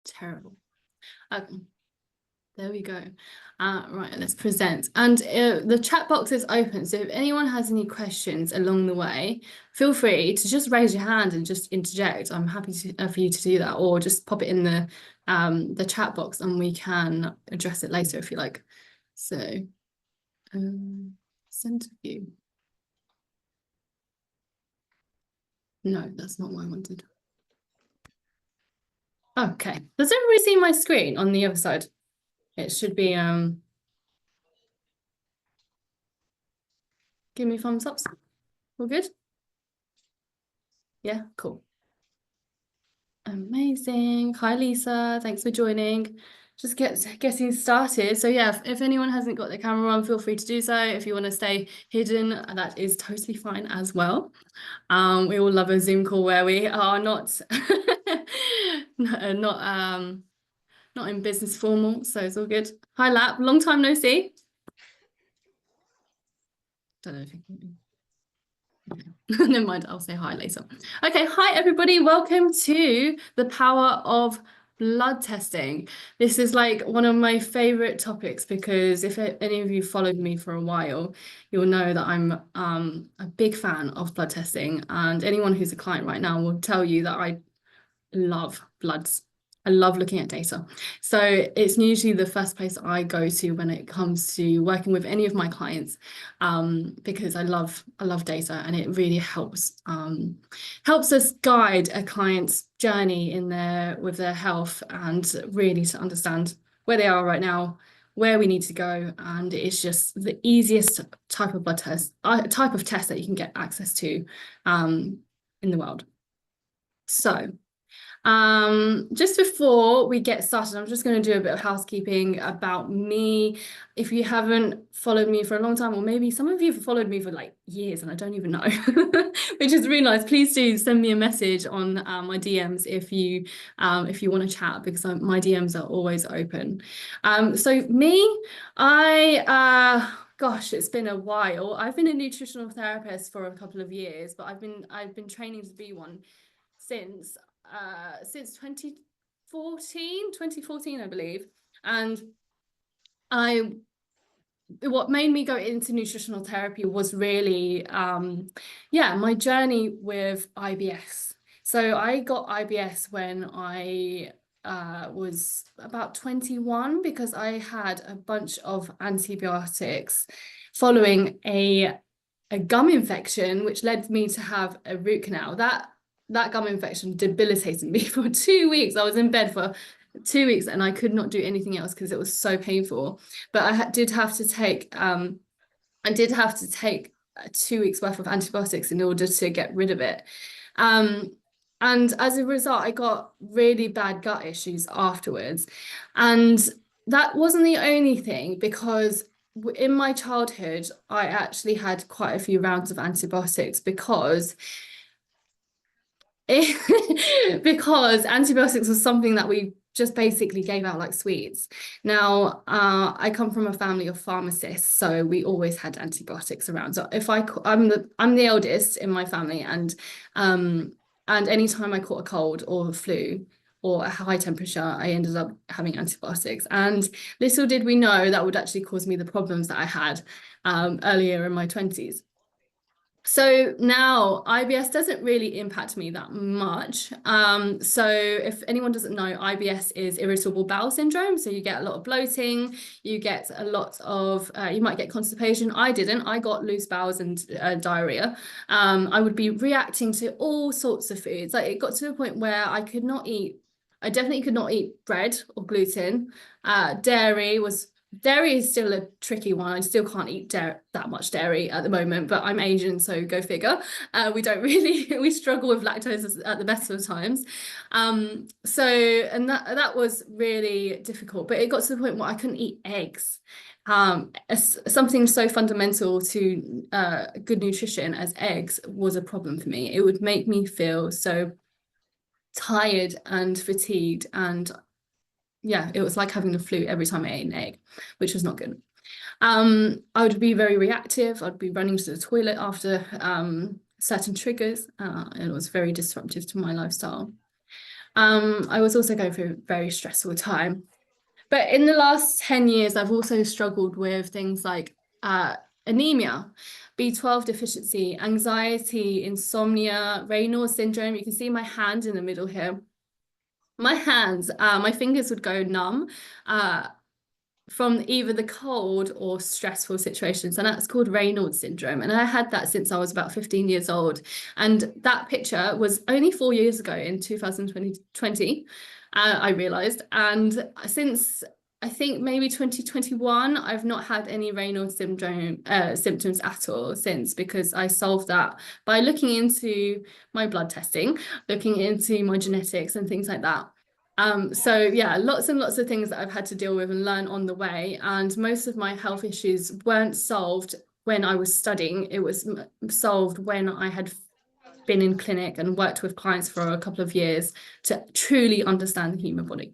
Terrible. Okay. There we go. Right, let's present. And the chat box is open. So if anyone has any questions along the way, feel free to just raise your hand and just interject. I'm happy for you to do that, or just pop it in the chat box and we can address it later if you like. So center view. No, that's not what I wanted. Okay. Does everybody see my screen on the other side? It should be give me thumbs ups. All good? Yeah, cool. Amazing. Hi, Lisa. Thanks for joining. Just getting started. So yeah, if anyone hasn't got their camera on, feel free to do so. If you want to stay hidden, that is totally fine as well. We all love a Zoom call where we are not not in business formal, so it's all good. Hi, Lap. Long time no see. Don't know if you can. Never mind, I'll say hi later. Okay, hi everybody. Welcome to the power of blood testing. This is like one of my favorite topics because if any of you followed me for a while, you'll know that I'm a big fan of blood testing, and anyone who's a client right now will tell you that I love bloods. I love looking at data. So it's usually the first place I go to when it comes to working with any of my clients, because I love data, and it really helps us guide a client's journey with their health, and really to understand where they are right now, where we need to go. And it's just the easiest type of test that you can get access to in the world. So just before we get started, I'm just going to do a bit of housekeeping about me. If you haven't followed me for a long time, or maybe some of you have followed me for like years and I don't even know, which is really nice. Please do send me a message on my DMs if you want to chat, because my DMs are always open. So me, gosh, it's been a while. I've been a nutritional therapist for a couple of years, but I've been training to be one since 2014, I believe. And what made me go into nutritional therapy was really my journey with IBS. So I got IBS when I was about 21, because I had a bunch of antibiotics following a gum infection, which led me to have a root canal. That gum infection debilitated me for 2 weeks. I was in bed for 2 weeks and I could not do anything else because it was so painful. But I did have to take 2 weeks worth of antibiotics in order to get rid of it. And as a result, I got really bad gut issues afterwards. And that wasn't the only thing, because in my childhood, I actually had quite a few rounds of antibiotics because antibiotics was something that we just basically gave out like sweets. Now, I come from a family of pharmacists, so we always had antibiotics around. So I'm the eldest in my family, and anytime I caught a cold or a flu or a high temperature, I ended up having antibiotics. And little did we know that would actually cause me the problems that I had earlier in my 20s. So now IBS doesn't really impact me that much. So if anyone doesn't know, IBS is irritable bowel syndrome. So you get a lot of bloating, you get a lot of, you might get constipation. I didn't, I got loose bowels and diarrhea. I would be reacting to all sorts of foods. Like it got to the point where I definitely could not eat bread or gluten. Dairy is still a tricky one. I still can't eat that much dairy at the moment, but I'm Asian, so go figure. We struggle with lactose at the best of times. And that was really difficult, but it got to the point where I couldn't eat eggs. Something so fundamental to good nutrition as eggs was a problem for me. It would make me feel so tired and fatigued, and yeah, it was like having the flu every time I ate an egg, which was not good. I would be very reactive. I'd be running to the toilet after certain triggers, and it was very disruptive to my lifestyle. I was also going through a very stressful time. But in the last 10 years, I've also struggled with things like anemia, B12 deficiency, anxiety, insomnia, Raynaud's syndrome. You can see my hand in the middle here. My hands, my fingers would go numb from either the cold or stressful situations, and that's called Raynaud's syndrome. And I had that since I was about 15 years old. And that picture was only 4 years ago in 2020, I realized. And since I think maybe 2021, I've not had any Raynaud's syndrome symptoms at all since, because I solved that by looking into my blood testing, looking into my genetics and things like that. So yeah, lots and lots of things that I've had to deal with and learn on the way. And most of my health issues weren't solved when I was studying. It was solved when I had been in clinic and worked with clients for a couple of years to truly understand the human body.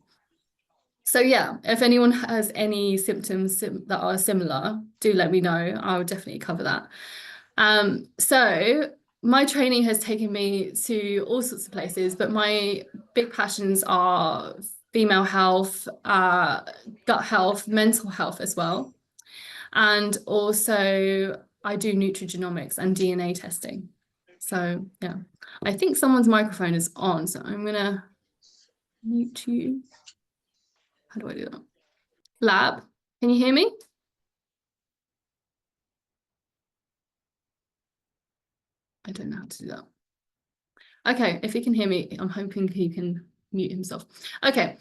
So yeah, if anyone has any symptoms that are similar, do let me know. I'll definitely cover that. So my training has taken me to all sorts of places, but my big passions are female health, gut health, mental health as well. And also I do nutrigenomics and DNA testing. So yeah, I think someone's microphone is on, so I'm gonna mute you. How do I do that? Lab, can you hear me? I don't know how to do that. Okay, if he can hear me, I'm hoping he can mute himself. Okay,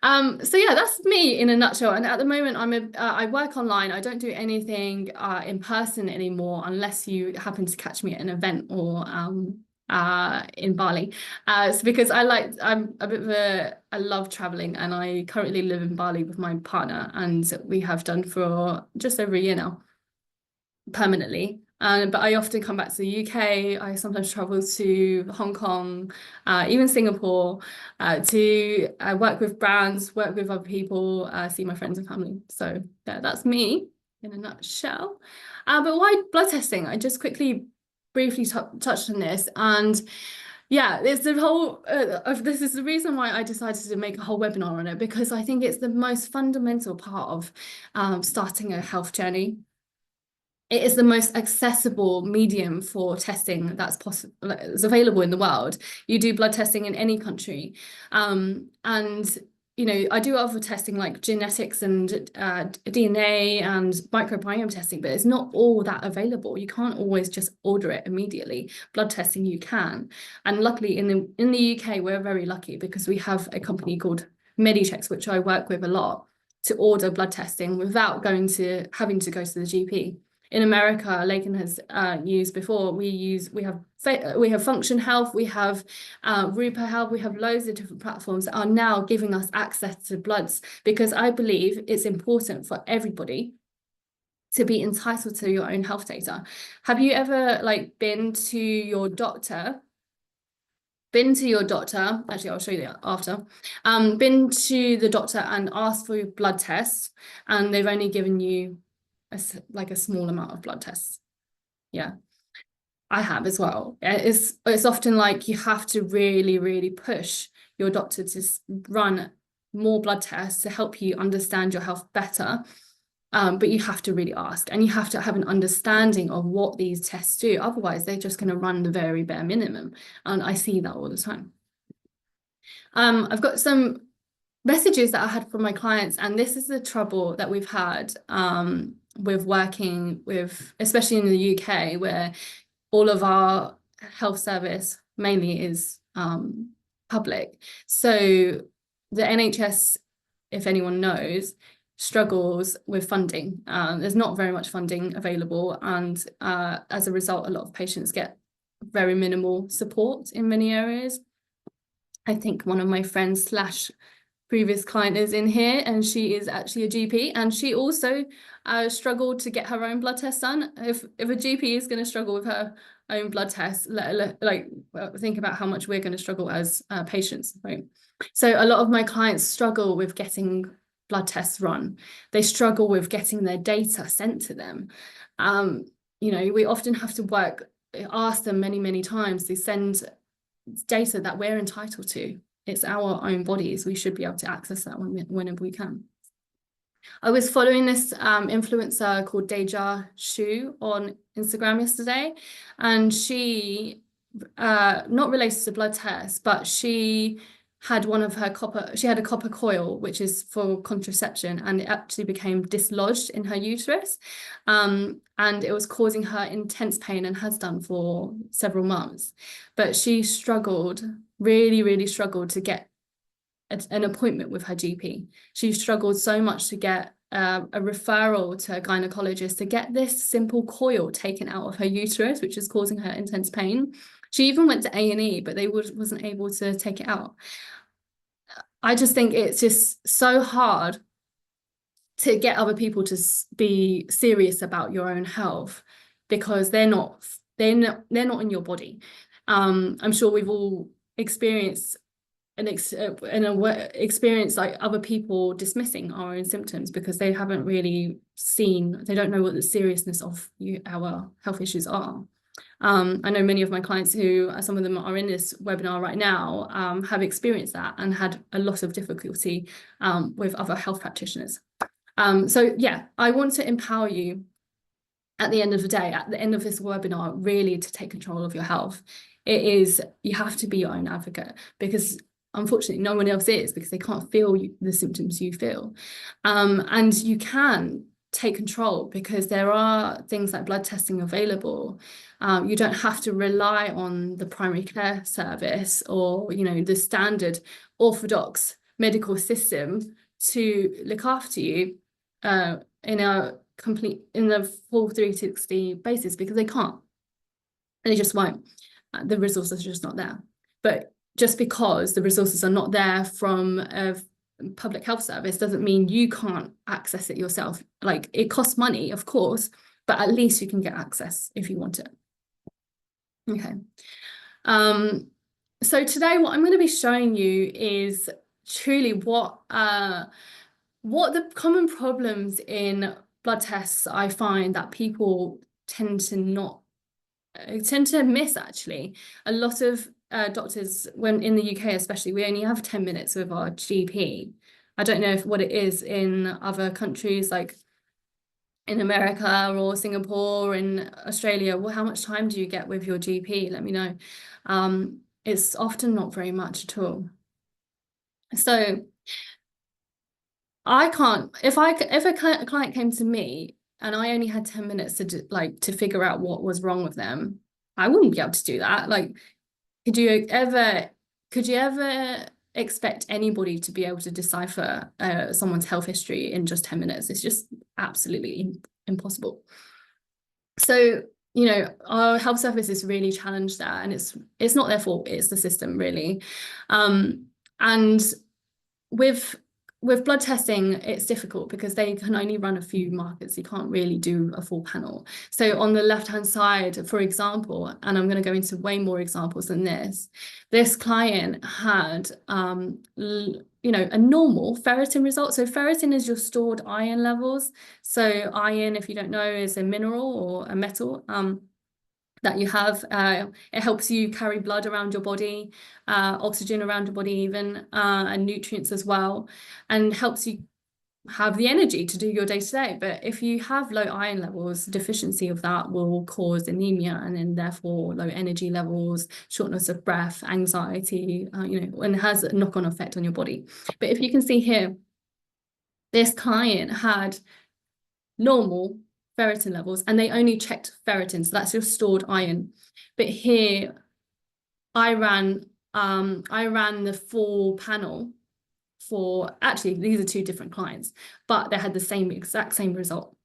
so yeah, that's me in a nutshell. And at the moment, I work online. I don't do anything in person anymore, unless you happen to catch me at an event or in Bali. So because I'm a bit of I love traveling, and I currently live in Bali with my partner, and we have done for just over a year now, permanently. But I often come back to the UK. I sometimes travel to Hong Kong, even Singapore, to work with brands, work with other people, see my friends and family. So yeah, that's me in a nutshell. But why blood testing? I just quickly, briefly touched on this, and yeah, it's the whole. This is the reason why I decided to make a whole webinar on it, because I think it's the most fundamental part of starting a health journey. It is the most accessible medium for testing that's possible, is available in the world. You do blood testing in any country, and you know, I do other testing like genetics and DNA and microbiome testing, but it's not all that available. You can't always just order it immediately. Blood testing you can, and luckily in the UK we're very lucky, because we have a company called Medichecks, which I work with a lot, to order blood testing without having to go to the GP. In America, Lakin has used before. We have Function Health, we have Rupa Health, we have loads of different platforms that are now giving us access to bloods, because I believe it's important for everybody to be entitled to your own health data. Have you ever been to your doctor? Actually, I'll show you that after. Been to the doctor and asked for your blood test, and they've only given you a small amount of blood tests. Yeah, I have as well. It's often like you have to really, really push your doctor to run more blood tests to help you understand your health better. But you have to really ask, and you have to have an understanding of what these tests do. Otherwise, they're just going to run the very bare minimum. And I see that all the time. I've got some messages that I had from my clients, and this is the trouble that we've had with working with, especially in the UK, where all of our health service mainly is public. So the NHS, if anyone knows, struggles with funding. There's not very much funding available, and as a result, a lot of patients get very minimal support in many areas. I think one of my friends slash previous client is in here, and she is actually a GP, and she also struggled to get her own blood test done. If a GP is going to struggle with her own blood test, think about how much we're going to struggle as patients, right? So a lot of my clients struggle with getting blood tests run. They struggle with getting their data sent to them. You know, we often have to ask them many, many times to send data that we're entitled to. it's our own bodies. We should be able to access that whenever we can. I was following this influencer called Deja Shu on Instagram yesterday, and she, not related to blood tests, but she had she had a copper coil, which is for contraception, and it actually became dislodged in her uterus. And it was causing her intense pain and has done for several months. But she struggled, really, really struggled to get an appointment with her GP. She struggled so much to get a referral to a gynecologist to get this simple coil taken out of her uterus, which is causing her intense pain. She even went to A&E, but they wasn't able to take it out. I just think it's just so hard to get other people to be serious about your own health, because they're not in your body. I'm sure we've all experienced experience like other people dismissing our own symptoms because they haven't really they don't know what the seriousness of our health issues are. I know many of my clients who, some of them are in this webinar right now, have experienced that and had a lot of difficulty with other health practitioners. So yeah, I want to empower you at the end of the day, at the end of this webinar, really to take control of your health. You have to be your own advocate, because unfortunately no one else is, because they can't feel the symptoms you feel. And you can take control because there are things like blood testing available. You don't have to rely on the primary care service or, the standard orthodox medical system to look after you in the full 360 basis, because they can't. And they just won't. The resources are just not there. But just because the resources are not there from a public health service doesn't mean you can't access it yourself. Like, it costs money, of course, but at least you can get access if you want it. Okay. So today what I'm going to be showing you is truly what the common problems in blood tests I find that people tend to miss, actually. A lot of doctors, when in the UK especially, we only have 10 minutes with our GP. I don't know what it is in other countries, like in America or Singapore, in Australia. Well, how much time do you get with your GP? Let me know. It's often not very much at all. So I can't, if a client came to me and I only had 10 minutes to figure out what was wrong with them, I wouldn't be able to do that. Like, could you ever expect anybody to be able to decipher someone's health history in just 10 minutes? It's just absolutely impossible. So, our health service is really challenged there, and it's not their fault, it's the system, really. And with blood testing, it's difficult because they can only run a few markers. You can't really do a full panel. So on the left-hand side, for example, and I'm going to go into way more examples than this client had, a normal ferritin result. So ferritin is your stored iron levels. So iron, if you don't know, is a mineral or a metal that you have. It helps you carry blood around your body, oxygen around your body even, and nutrients as well, and helps you have the energy to do your day-to-day. But if you have low iron levels, deficiency of that will cause anemia, and then therefore low energy levels, shortness of breath, anxiety, and has a knock-on effect on your body. But if you can see here, this client had normal ferritin levels, and they only checked ferritin, so that's your stored iron. But here I ran the full panel for, actually these are two different clients, but they had the exact same result.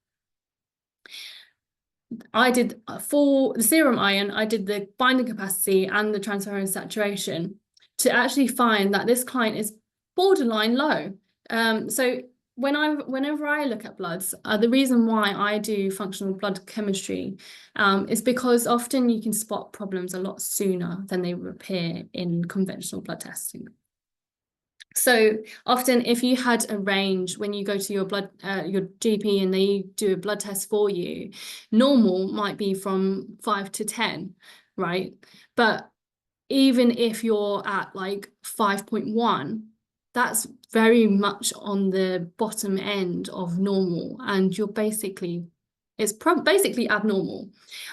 I did for the serum iron, I did the binding capacity and the transferrin saturation to actually find that this client is borderline low. So whenever I look at bloods, the reason why I do functional blood chemistry is because often you can spot problems a lot sooner than they appear in conventional blood testing. So often, if you had a range when you go to your GP and they do a blood test for you, normal might be from 5 to 10, right? But even if you're at like 5.1, that's very much on the bottom end of normal, and you're basically, it's basically abnormal.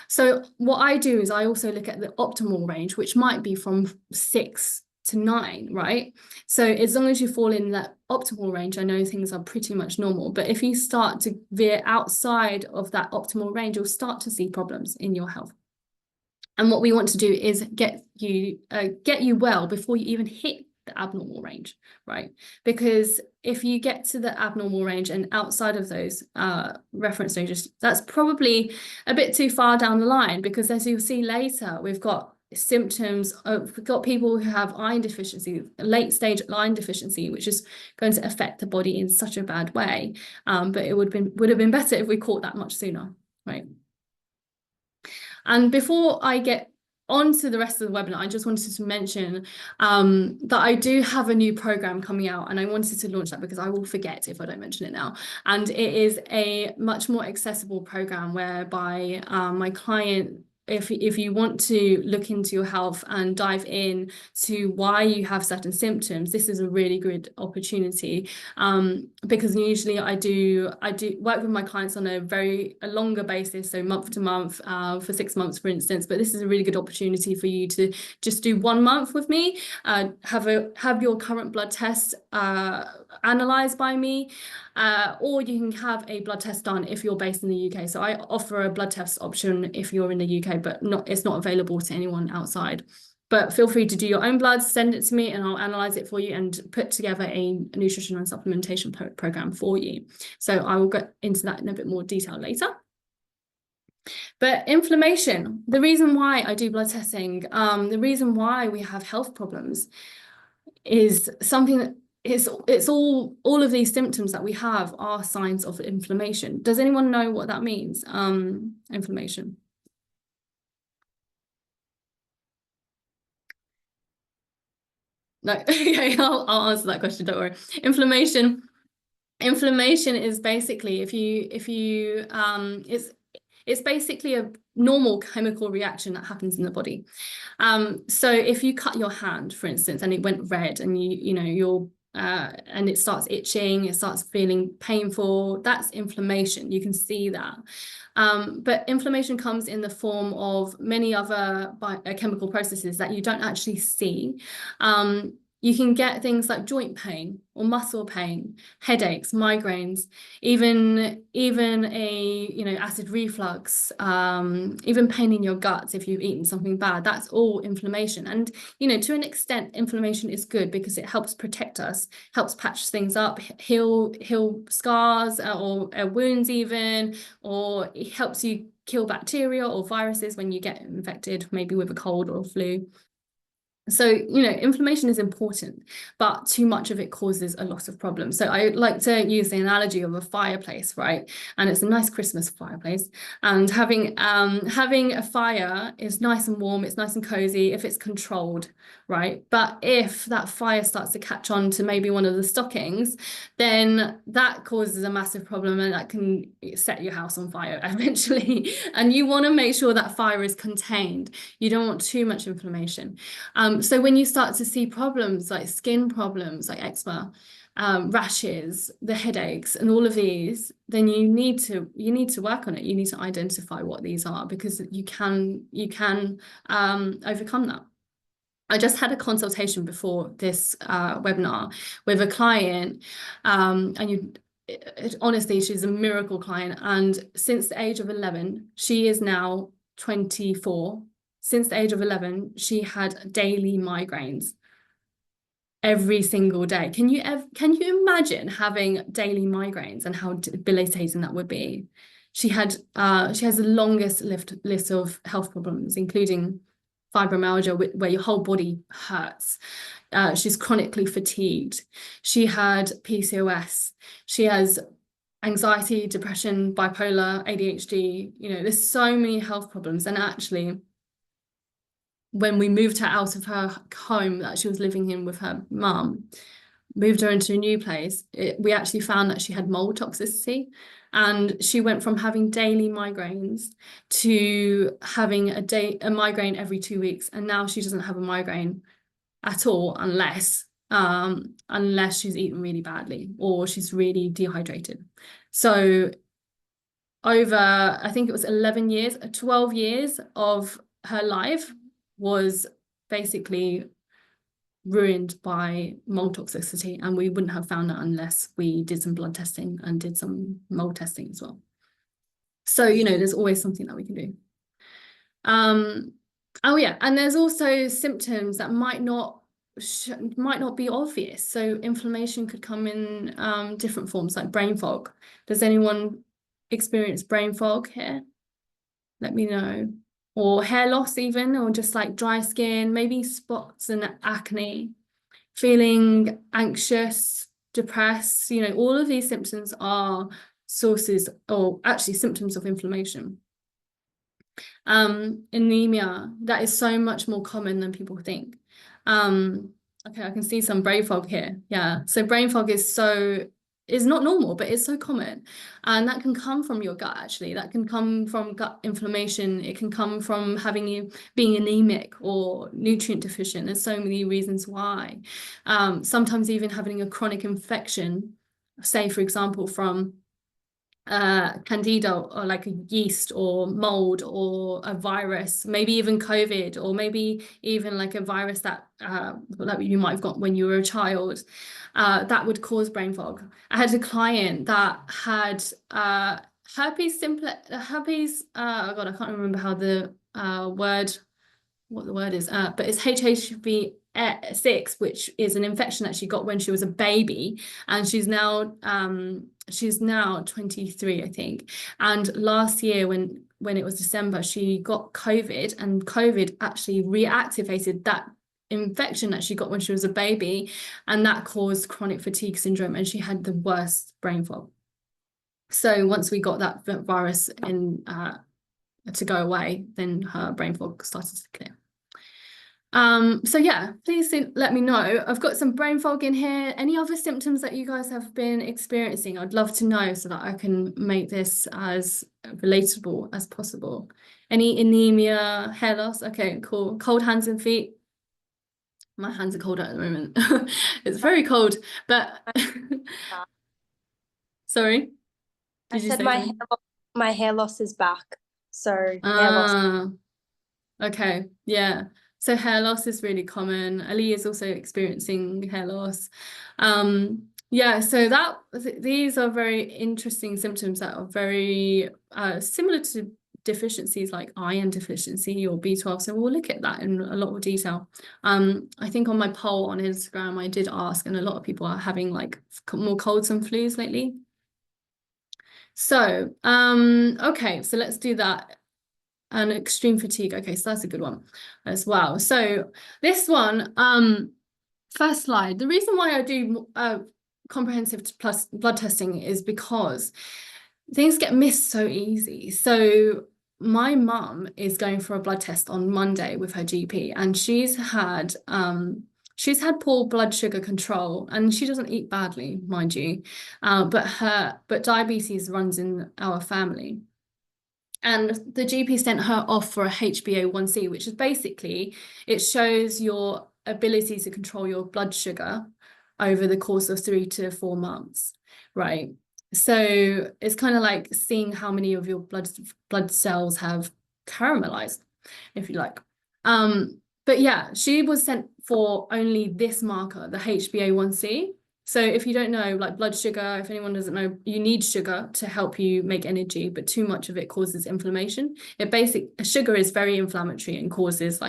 So what I do is I also look at the optimal range, which might be from 6 to 9, right? So as long as you fall in that optimal range, I know things are pretty much normal. But if you start to veer outside of that optimal range, you'll start to see problems in your health. And what we want to do is get you well before you even hit the abnormal range, right? Because if you get to the abnormal range and outside of those reference ranges, that's probably a bit too far down the line, because as you'll see later, we've got symptoms of, we've got people who have iron deficiency, late stage iron deficiency, which is going to affect the body in such a bad way. But it would have been better if we caught that much sooner, right? And before I get on to the rest of the webinar, I just wanted to mention that I do have a new program coming out, and I wanted to launch that because I will forget if I don't mention it now. And it is a much more accessible program whereby my client, if you want to look into your health and dive in to why you have certain symptoms, this is a really good opportunity, because usually I do work with my clients on a longer basis, so month to month, for 6 months, for instance. But this is a really good opportunity for you to just do 1 month with me, have your current blood test analyzed by me, or you can have a blood test done if you're based in the UK. So I offer a blood test option if you're in the UK, but it's not available to anyone outside. But feel free to do your own bloods, send it to me, and I'll analyze it for you and put together a nutrition and supplementation program for you. So I will get into that in a bit more detail later. But inflammation, the reason why I do blood testing, the reason why we have health problems is something that it's all of these symptoms that we have are signs of inflammation. Does anyone know what that means? Inflammation. No, okay, I'll answer that question, don't worry. Inflammation is basically it's basically a normal chemical reaction that happens in the body. So if you cut your hand, for instance, and it went red, and and it starts itching, it starts feeling painful, that's inflammation. You can see that. But inflammation comes in the form of many other chemical processes that you don't actually see. You can get things like joint pain or muscle pain, headaches, migraines, even a acid reflux, even pain in your guts if you've eaten something bad. That's all inflammation. And to an extent, inflammation is good because it helps protect us, helps patch things up, heal scars or wounds even, or it helps you kill bacteria or viruses when you get infected, maybe with a cold or a flu. So, inflammation is important, but too much of it causes a lot of problems. So I like to use the analogy of a fireplace, right? And it's a nice Christmas fireplace. And having a fire is nice and warm, it's nice and cozy if it's controlled, right? But if that fire starts to catch on to maybe one of the stockings, then that causes a massive problem, and that can set your house on fire eventually. And you want to make sure that fire is contained. You don't want too much inflammation. So when you start to see problems like skin problems, like eczema, rashes, the headaches, and all of these, then you need to work on it. You need to identify what these are, because you can overcome that. I just had a consultation before this webinar with a client, and honestly, she's a miracle client. And since the age of 11, she is now 24. Since the age of 11, she had daily migraines every single day. Can you imagine having daily migraines and how debilitating that would be? She has the longest list of health problems, including fibromyalgia, where your whole body hurts. She's chronically fatigued. She had PCOS. She has anxiety, depression, bipolar, ADHD. There's so many health problems. And actually, when we moved her out of her home that she was living in with her mum, moved her into a new place, we actually found that she had mold toxicity, and she went from having daily migraines to having a migraine every 2 weeks, and now she doesn't have a migraine at all unless she's eaten really badly or she's really dehydrated. So over, I think it was 11 years, 12 years of her life was basically ruined by mold toxicity, and we wouldn't have found that unless we did some blood testing and did some mold testing as well. So, you know, there's always something that we can do. Oh yeah, and there's also symptoms that might not be obvious. So inflammation could come in different forms, like brain fog. Does anyone experience brain fog here? Let me know. Or hair loss even, or just like dry skin, maybe spots and acne, feeling anxious, depressed. You know, all of these symptoms are sources, or actually symptoms of inflammation. Anemia, that is so much more common than people think. Okay, I can see some brain fog here. Yeah, so brain fog is not normal, but it's so common, and that can come from your gut. Actually, that can come from gut inflammation. It can come from having you being anemic or nutrient deficient. There's so many reasons why. Sometimes even having a chronic infection, say for example from candida, or like a yeast or mold or a virus, maybe even COVID, or maybe even like a virus that you might have got when you were a child, that would cause brain fog. I had a client that had herpes herpes, oh God, I can't remember how the what the word is, but it's HHV6, which is an infection that she got when she was a baby, and she's now 23, I think. And last year, when it was December, she got COVID, and COVID actually reactivated that infection that she got when she was a baby, and that caused chronic fatigue syndrome, and she had the worst brain fog. So once we got that virus in to go away, then her brain fog started to clear. So yeah, please let me know. I've got some brain fog in here. Any other symptoms that you guys have been experiencing? I'd love to know so that I can make this as relatable as possible. Any anemia, hair loss? Okay, cool. Cold hands and feet. My hands are cold at the moment. It's very cold, but sorry. I Did you said say my hair loss is back. So hair loss. Okay, yeah. So hair loss is really common. Ali is also experiencing hair loss. Yeah, so these are very interesting symptoms that are very similar to deficiencies like iron deficiency or B12. So we'll look at that in a lot of detail. I think on my poll on Instagram, I did ask, and a lot of people are having like more colds and flus lately. So, okay, so let's do that. And extreme fatigue. Okay, so that's a good one as well. So this one, first slide. The reason why I do comprehensive plus blood testing is because things get missed so easy. So my mum is going for a blood test on Monday with her GP, and she's had poor blood sugar control, and she doesn't eat badly, mind you, but diabetes runs in our family. And the GP sent her off for a HbA1c, which is basically, it shows your ability to control your blood sugar over the course of 3 to 4 months, right? So it's kind of like seeing how many of your blood cells have caramelized, if you like. But yeah, she was sent for only this marker, the HbA1c. So if you don't know, like blood sugar, if anyone doesn't know, you need sugar to help you make energy, but too much of it causes inflammation. Sugar is very inflammatory and causes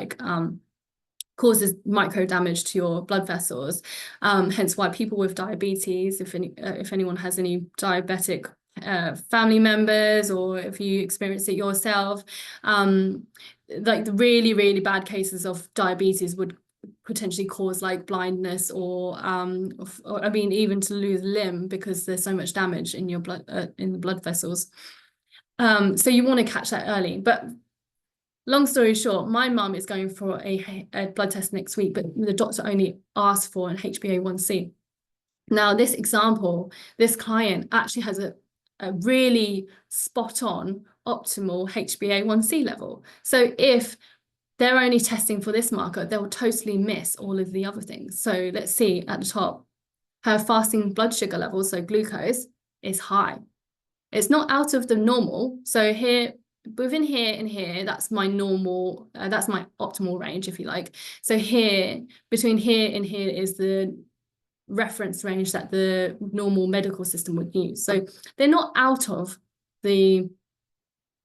micro damage to your blood vessels. Hence why people with diabetes, if anyone has any diabetic family members, or if you experience it yourself, like the really, really bad cases of diabetes would potentially cause like blindness, or I mean even to lose a limb, because there's so much damage in your blood in the blood vessels. So you want to catch that early. But long story short, my mum is going for a blood test next week, but the doctor only asked for an HbA1c. Now, this example, this client actually has a really spot on optimal HbA1c level. So if they're only testing for this marker, they'll totally miss all of the other things. So let's see at the top, her fasting blood sugar level, so glucose, is high. It's not out of the normal. So here, within here and here, that's my normal, that's my optimal range, if you like. So here, between here and here is the reference range that the normal medical system would use. So they're not out of the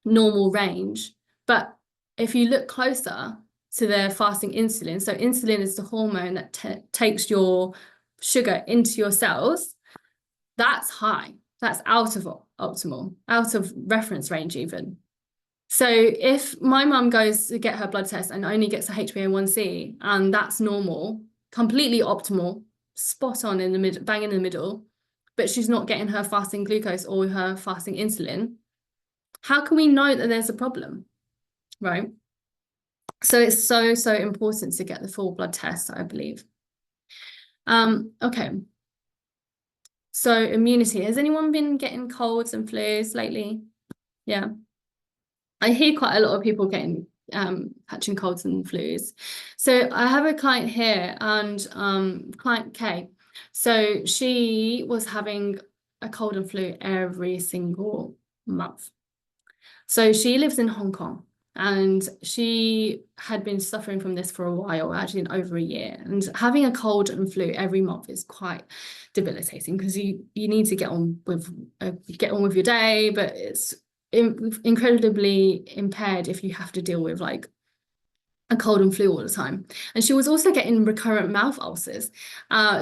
normal range, but if you look closer to their fasting insulin, so insulin is the hormone that takes your sugar into your cells, that's high. That's out of optimal, out of reference range even. So if my mum goes to get her blood test and only gets a HbA1c and that's normal, completely optimal, spot on in the middle, bang in the middle, but she's not getting her fasting glucose or her fasting insulin, how can we know that there's a problem, right? So it's so important to get the full blood test, I believe. Okay. So immunity. Has anyone been getting colds and flus lately? Yeah. I hear quite a lot of people getting catching colds and flus. So I have a client here, and client K. So she was having a cold and flu every single month. So she lives in Hong Kong, and she had been suffering from this for a while, actually over a year. And having a cold and flu every month is quite debilitating because you need to get on with your day, but it's incredibly impaired if you have to deal with like a cold and flu all the time. And she was also getting recurrent mouth ulcers.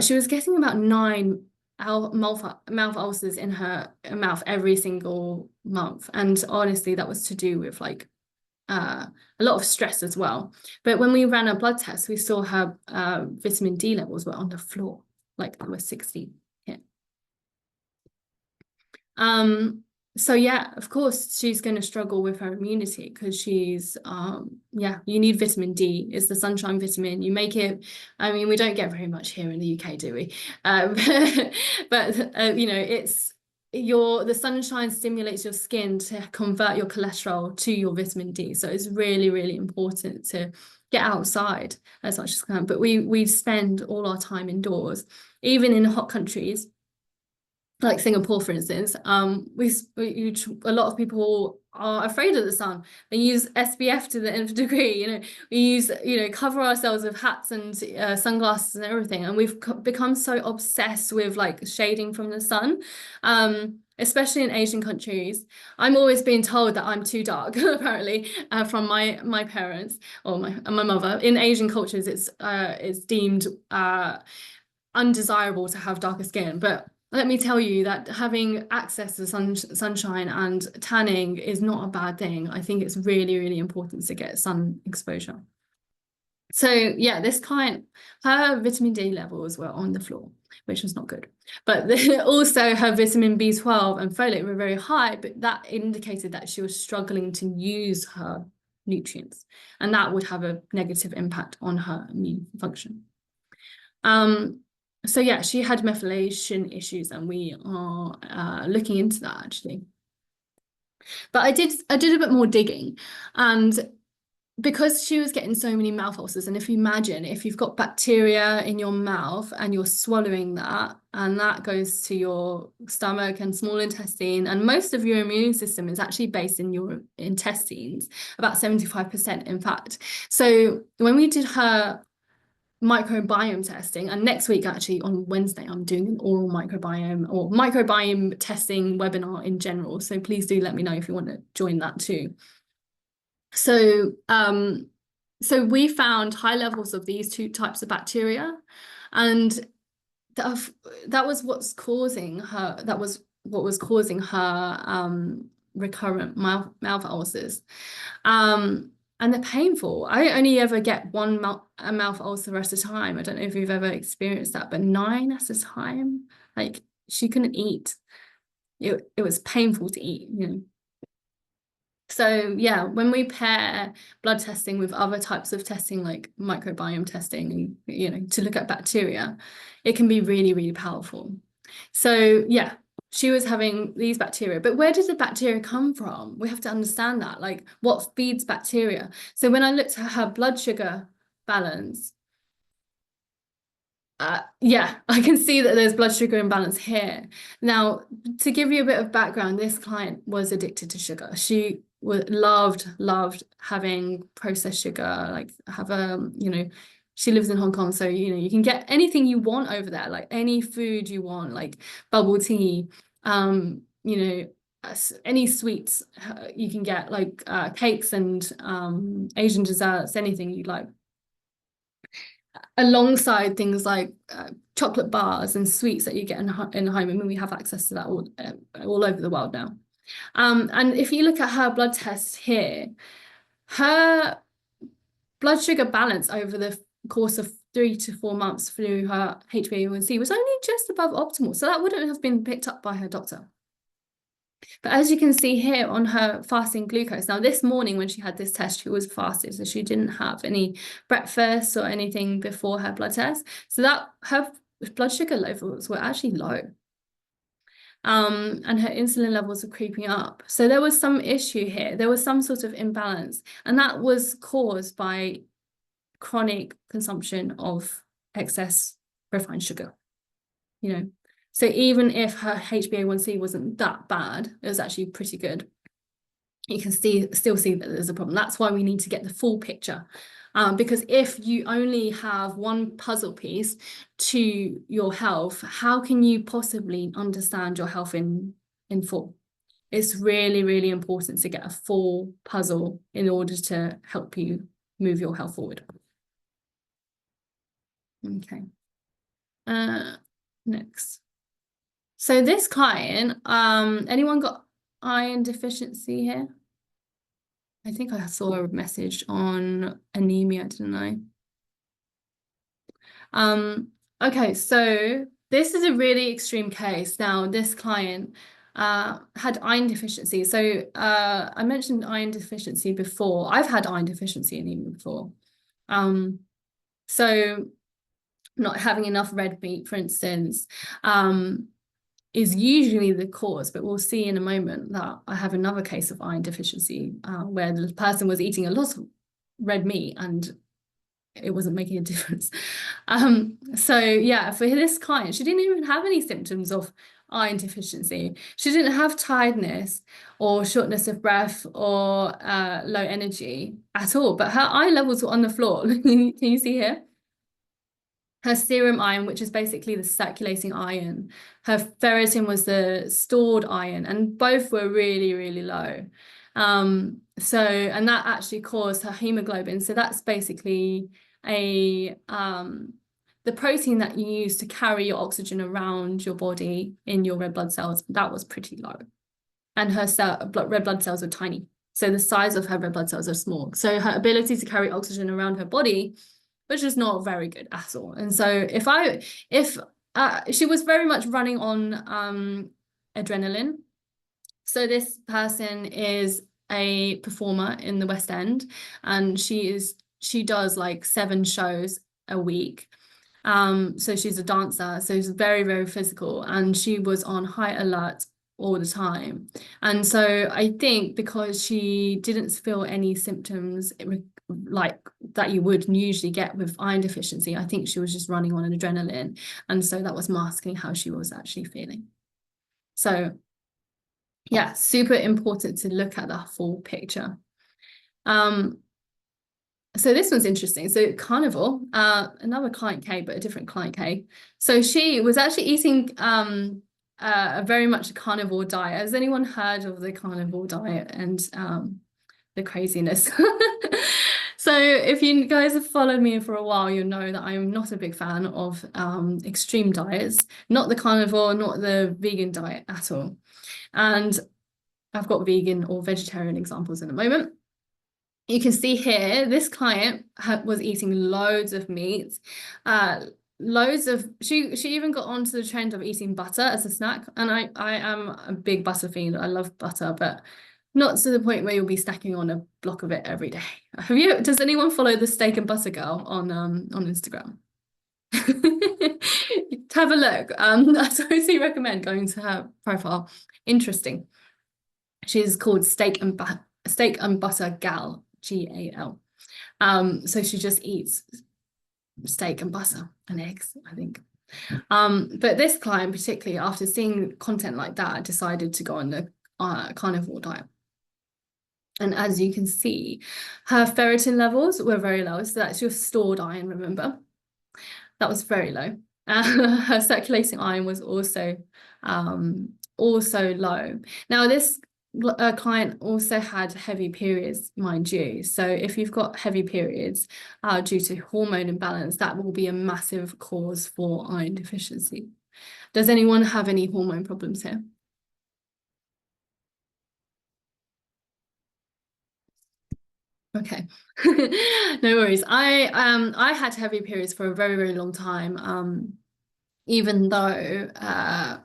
She was getting about 9 mouth ulcers in her mouth every single month. And honestly, that was to do with like a lot of stress as well. But when we ran a blood test, we saw her vitamin D levels were on the floor, like they were 60. Yeah. So yeah, of course she's going to struggle with her immunity because she's yeah, you need vitamin D. It's the sunshine vitamin. You make it, I mean, we don't get very much here in the UK, do we? But you know, it's the sunshine stimulates your skin to convert your cholesterol to your vitamin D. So it's really important to get outside as much as can. But we spend all our time indoors, even in hot countries like Singapore, for instance. A lot of people are afraid of the sun. They use SPF to the nth degree. You know, we use, cover ourselves with hats and sunglasses and everything. And we've become so obsessed with like shading from the sun. Especially in Asian countries. I'm always being told that I'm too dark, apparently, from my parents or my mother. In Asian cultures, it's deemed undesirable to have darker skin, but let me tell you that having access to sunshine and tanning is not a bad thing. I think it's really important to get sun exposure. So yeah, this client, her vitamin D levels were on the floor, which was not good. But also her vitamin B12 and folate were very high, but that indicated that she was struggling to use her nutrients, and that would have a negative impact on her immune function. So yeah, she had methylation issues, and we are looking into that actually. But I did a bit more digging, and because she was getting so many mouth ulcers, and if you imagine if you've got bacteria in your mouth and you're swallowing that, and that goes to your stomach and small intestine, and most of your immune system is actually based in your intestines, about 75% in fact. So when we did her microbiome testing, and next week actually on Wednesday I'm doing an oral microbiome or microbiome testing webinar in general, so please do let me know if you want to join that too. So we found high levels of these 2 types of bacteria, and that was what's causing her, recurrent mouth ulcers. And they're painful. I only ever get one mouth ulcer at a time. I don't know if you've ever experienced that, but 9 at a time. Like, she couldn't eat. It was painful to eat, So yeah, when we pair blood testing with other types of testing like microbiome testing and to look at bacteria, it can be really, really powerful. So yeah, she was having these bacteria, but where does the bacteria come from? We have to understand that, like what feeds bacteria. So when I looked at her blood sugar balance, yeah, I can see that there's blood sugar imbalance here. Now, to give you a bit of background, this client was addicted to sugar. She loved having processed sugar, like have she lives in Hong Kong, so you can get anything you want over there, like any food you want, like bubble tea, any sweets you can get, like cakes and Asian desserts, anything you like, alongside things like chocolate bars and sweets that you get in home. I mean, we have access to that all over the world now. And if you look at her blood test here, her blood sugar balance over the course of 3 to 4 months through her HbA1c was only just above optimal. So that wouldn't have been picked up by her doctor. But as you can see here on her fasting glucose, now this morning when she had this test, she was fasted, so she didn't have any breakfast or anything before her blood test. So that her blood sugar levels were actually low. And her insulin levels were creeping up. So there was some issue here. There was some sort of imbalance, and that was caused by chronic consumption of excess refined sugar. So even if her HbA1c wasn't that bad, it was actually pretty good. You can still see that there's a problem. That's why we need to get the full picture. Because if you only have one puzzle piece to your health, how can you possibly understand your health in full? It's really, really important to get a full puzzle in order to help you move your health forward. Okay. Next. So this client, anyone got iron deficiency here? I think I saw a message on anemia, didn't I? Okay, so this is a really extreme case. Now, this client had iron deficiency. So I mentioned iron deficiency before. I've had iron deficiency anemia before. So not having enough red meat, for instance, is usually the cause, but we'll see in a moment that I have another case of iron deficiency where the person was eating a lot of red meat and it wasn't making a difference. So yeah, for this client, she didn't even have any symptoms of iron deficiency. She didn't have tiredness or shortness of breath or low energy at all, but her iron levels were on the floor. Can you see here? Her serum iron, which is basically the circulating iron. Her ferritin was the stored iron, and both were really, really low. And that actually caused her hemoglobin. So that's basically the protein that you use to carry your oxygen around your body in your red blood cells. That was pretty low. And her red blood cells are tiny. So the size of her red blood cells are small. So her ability to carry oxygen around her body, which is not very good at all. And so if she was very much running on adrenaline. So this person is a performer in the West End, and she does like 7 shows a week. So she's a dancer, so she's very, very physical, and she was on high alert all the time. And so I think because she didn't feel any symptoms like that you would usually get with iron deficiency, I think she was just running on an adrenaline, and so that was masking how she was actually feeling. So yeah, super important to look at the full picture. So this one's interesting. So carnivore, another client K, but a different client K. So she was actually eating very much a carnivore diet. Has anyone heard of the carnivore diet and the craziness? So if you guys have followed me for a while, you'll know that I'm not a big fan of extreme diets, not the carnivore, not the vegan diet at all. And I've got vegan or vegetarian examples in a moment. You can see here, this client was eating loads of meat, she even got onto the trend of eating butter as a snack. And I am a big butter fiend. I love butter, but Not to the point where you'll be stacking on a block of it every day. Does anyone follow the steak and butter girl on Instagram? Have a look. I totally recommend going to her profile. Interesting. She's called Steak and Butter Gal, GAL. So she just eats steak and butter and eggs, I think. But this client, particularly after seeing content like that, decided to go on the carnivore diet. And as you can see, her ferritin levels were very low. So that's your stored iron, remember? That was very low. Her circulating iron was also low. Now, this client also had heavy periods, mind you. So if you've got heavy periods due to hormone imbalance, that will be a massive cause for iron deficiency. Does anyone have any hormone problems here? Okay, no worries. I had heavy periods for a very, very long time. Even though I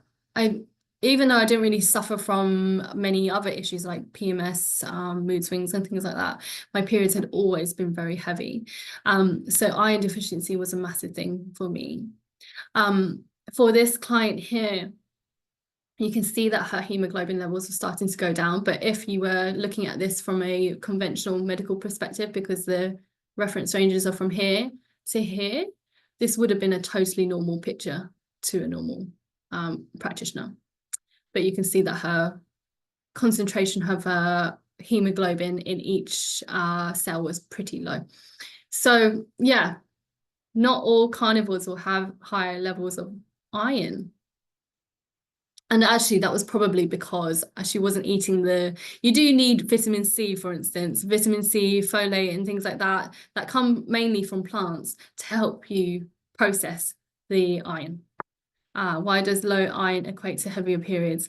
didn't really suffer from many other issues like PMS, mood swings and things like that, my periods had always been very heavy. So iron deficiency was a massive thing for me. For this client here, you can see that her hemoglobin levels are starting to go down. But if you were looking at this from a conventional medical perspective, because the reference ranges are from here to here, this would have been a totally normal picture to a normal practitioner. But you can see that her concentration of her hemoglobin in each cell was pretty low. So yeah, not all carnivores will have higher levels of iron. And actually, that was probably because she wasn't eating you do need vitamin C, for instance, vitamin C, folate, and things like that come mainly from plants to help you process the iron. Why does low iron equate to heavier periods?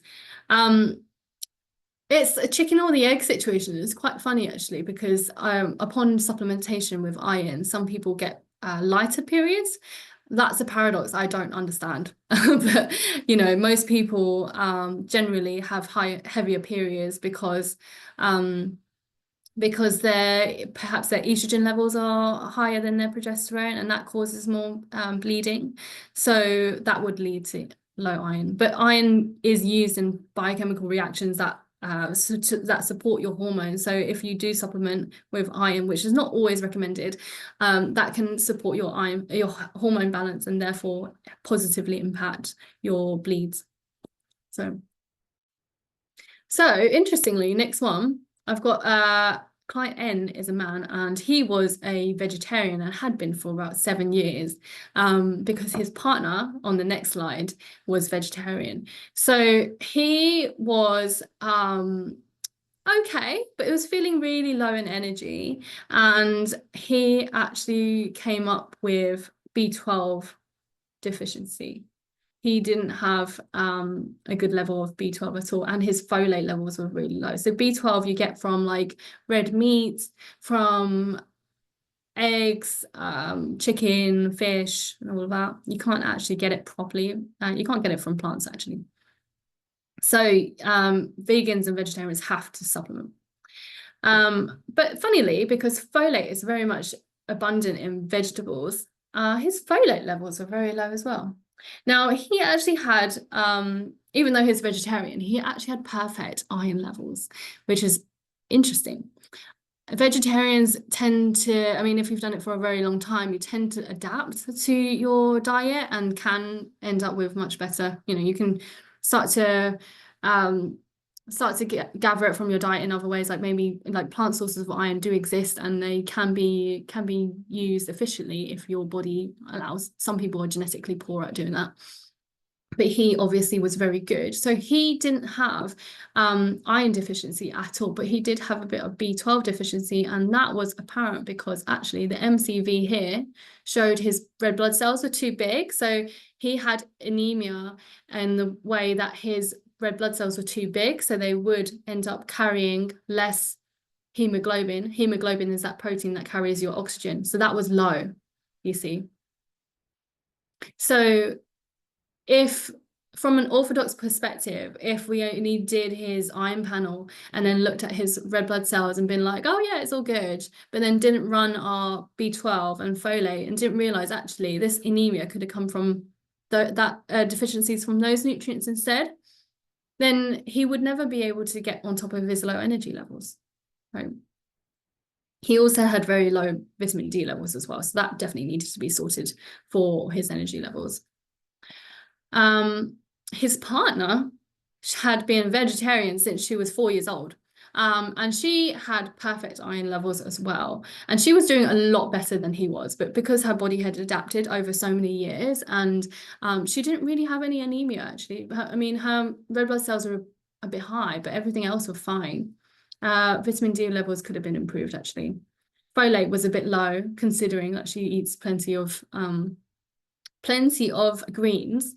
It's a chicken or the egg situation. It's quite funny, actually, because upon supplementation with iron, some people get lighter periods. That's a paradox I don't understand. But, most people generally have heavier periods because perhaps their estrogen levels are higher than their progesterone, and that causes more bleeding. So that would lead to low iron. But iron is used in biochemical reactions that support your hormones. So if you do supplement with iron, which is not always recommended, that can support your hormone balance and therefore positively impact your bleeds. So interestingly, next one, I've got client N is a man, and he was a vegetarian and had been for about 7 years because his partner on the next slide was vegetarian. So he was okay, but it was feeling really low in energy, and he actually came up with B12 deficiency. He didn't have a good level of B12 at all, and his folate levels were really low. So B12 you get from like red meat, from eggs, chicken, fish, and all of that. You can't actually get it properly. You can't get it from plants, actually. So vegans and vegetarians have to supplement. But funnily, because folate is very much abundant in vegetables, his folate levels are very low as well. Now, he actually had, even though he's vegetarian, he actually had perfect iron levels, which is interesting. Vegetarians tend to, I mean, if you've done it for a very long time, you tend to adapt to your diet and can end up with much better, you can start to gather it from your diet in other ways, like maybe like plant sources of iron do exist, and they can be used efficiently if your body allows. Some people are genetically poor at doing that, but he obviously was very good. So he didn't have iron deficiency at all, but he did have a bit of B12 deficiency, and that was apparent because actually the MCV here showed his red blood cells were too big. So he had anemia in the way that his red blood cells were too big, so they would end up carrying less hemoglobin. Hemoglobin is that protein that carries your oxygen. So that was low, you see. So if from an orthodox perspective, if we only did his iron panel and then looked at his red blood cells and been like, oh yeah, it's all good, but then didn't run our B12 and folate and didn't realize actually this anemia could have come from deficiencies from those nutrients instead, then he would never be able to get on top of his low energy levels. Right. He also had very low vitamin D levels as well, so that definitely needed to be sorted for his energy levels. His partner had been vegetarian since she was 4 years old. And she had perfect iron levels as well. And she was doing a lot better than he was, but because her body had adapted over so many years, and she didn't really have any anemia, actually. Her red blood cells were a bit high, but everything else was fine. Vitamin D levels could have been improved, actually. Folate was a bit low, considering that she eats plenty of greens.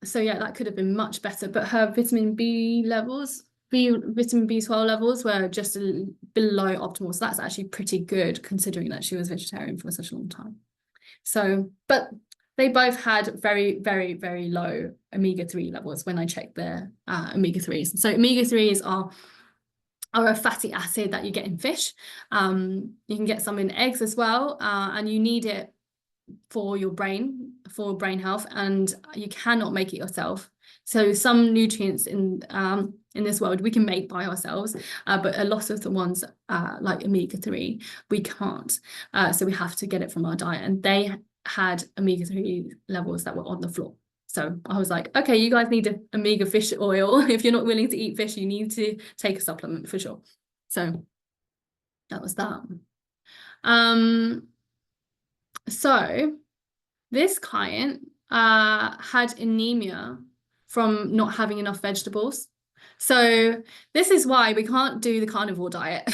So yeah, that could have been much better, but her vitamin B12 levels were just below optimal. So that's actually pretty good considering that she was vegetarian for such a long time. So, but they both had very, very, very low omega-3 levels when I checked their omega-3s. So omega-3s are a fatty acid that you get in fish. You can get some in eggs as well, and you need it for your brain, for brain health, and you cannot make it yourself. So some nutrients in this world we can make by ourselves, but a lot of the ones like omega-3 we can't. So we have to get it from our diet, and they had omega-3 levels that were on the floor. So I was like, okay, you guys need an omega fish oil. If you're not willing to eat fish, you need to take a supplement for sure. So that was that. So this client had anemia from not having enough vegetables. So this is why we can't do the carnivore diet,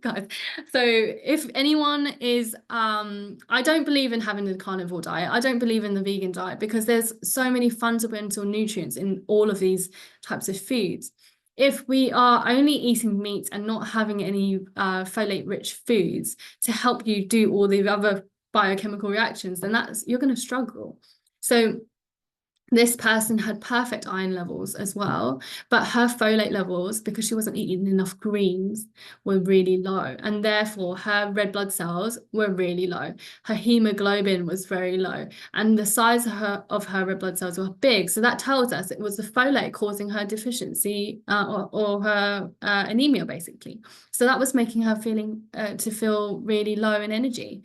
guys. So if anyone is, I don't believe in having the carnivore diet. I don't believe in the vegan diet because there's so many fundamental nutrients in all of these types of foods. If we are only eating meat and not having any folate-rich foods to help you do all the other biochemical reactions, then you're going to struggle. So this person had perfect iron levels as well, but her folate levels, because she wasn't eating enough greens, were really low, and therefore her red blood cells were really low. Her hemoglobin was very low, and the size of her red blood cells were big. So that tells us it was the folate causing her deficiency or her anemia, basically. So that was making her to feel really low in energy,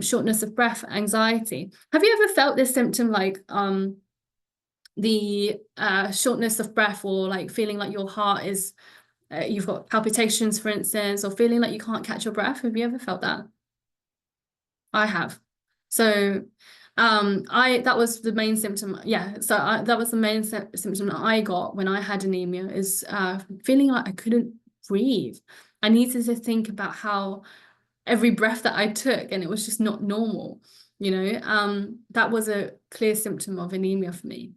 shortness of breath, anxiety. Have you ever felt this symptom, like the shortness of breath, or like feeling like your heart is, you've got palpitations, for instance, or feeling like you can't catch your breath? Have you ever felt that? I have. So that was the main symptom. Yeah, so that was the main symptom that I got when I had anemia, is feeling like I couldn't breathe. I needed to think about how every breath that I took, and it was just not normal, that was a clear symptom of anemia for me.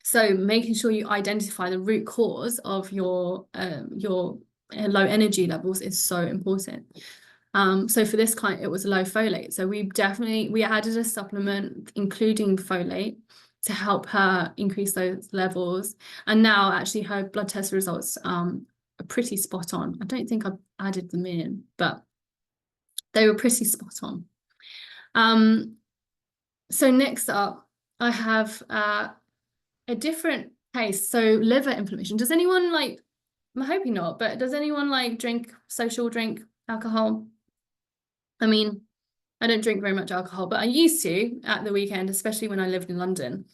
So making sure you identify the root cause of your low energy levels is so important. So for this client, it was low folate. So we added a supplement including folate to help her increase those levels. And now actually her blood test results are pretty spot on. I don't think I've added them in, but they were pretty spot on. So next up, I have a different case. So liver inflammation. Does anyone like, I'm hoping not, but does anyone like drink alcohol? I mean, I don't drink very much alcohol, but I used to at the weekend, especially when I lived in London.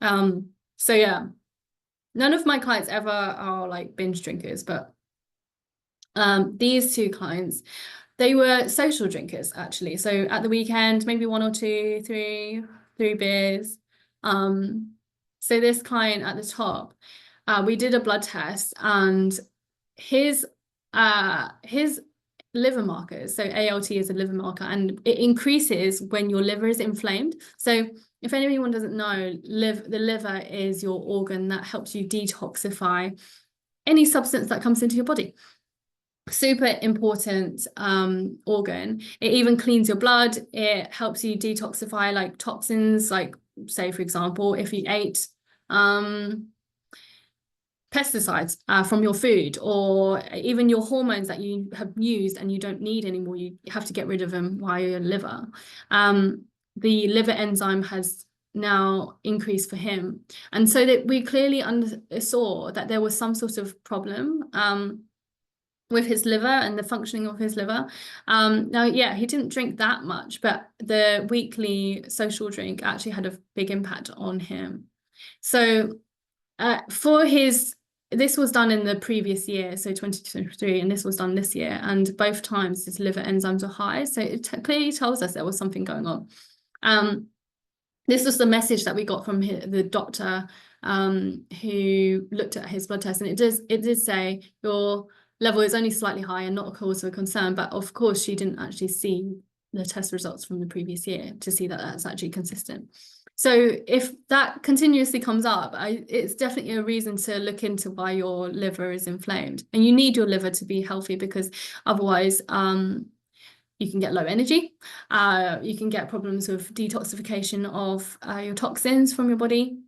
So yeah, none of my clients ever are like binge drinkers, but these two clients, they were social drinkers actually. So at the weekend, maybe one or two, three beers. So this client at the top, we did a blood test, and his liver markers, so ALT is a liver marker, and it increases when your liver is inflamed. So if anyone doesn't know, the liver is your organ that helps you detoxify any substance that comes into your body. Super important organ. It even cleans your blood. It helps you detoxify like toxins, like say, for example, if you ate pesticides from your food, or even your hormones that you have used and you don't need anymore, you have to get rid of them via your liver. The liver enzyme has now increased for him. And so that we clearly saw that there was some sort of problem with his liver and the functioning of his liver. Now, yeah, he didn't drink that much, but the weekly social drink actually had a big impact on him. So this was done in the previous year, so 2023, and this was done this year, and both times his liver enzymes were high, so it clearly tells us there was something going on. This was the message that we got from the doctor who looked at his blood test, and it did say your level is only slightly high and not a cause for concern, but of course she didn't actually see the test results from the previous year to see that that's actually consistent. So if that continuously comes up, it's definitely a reason to look into why your liver is inflamed. And you need your liver to be healthy, because otherwise you can get low energy. You can get problems with detoxification of your toxins from your body.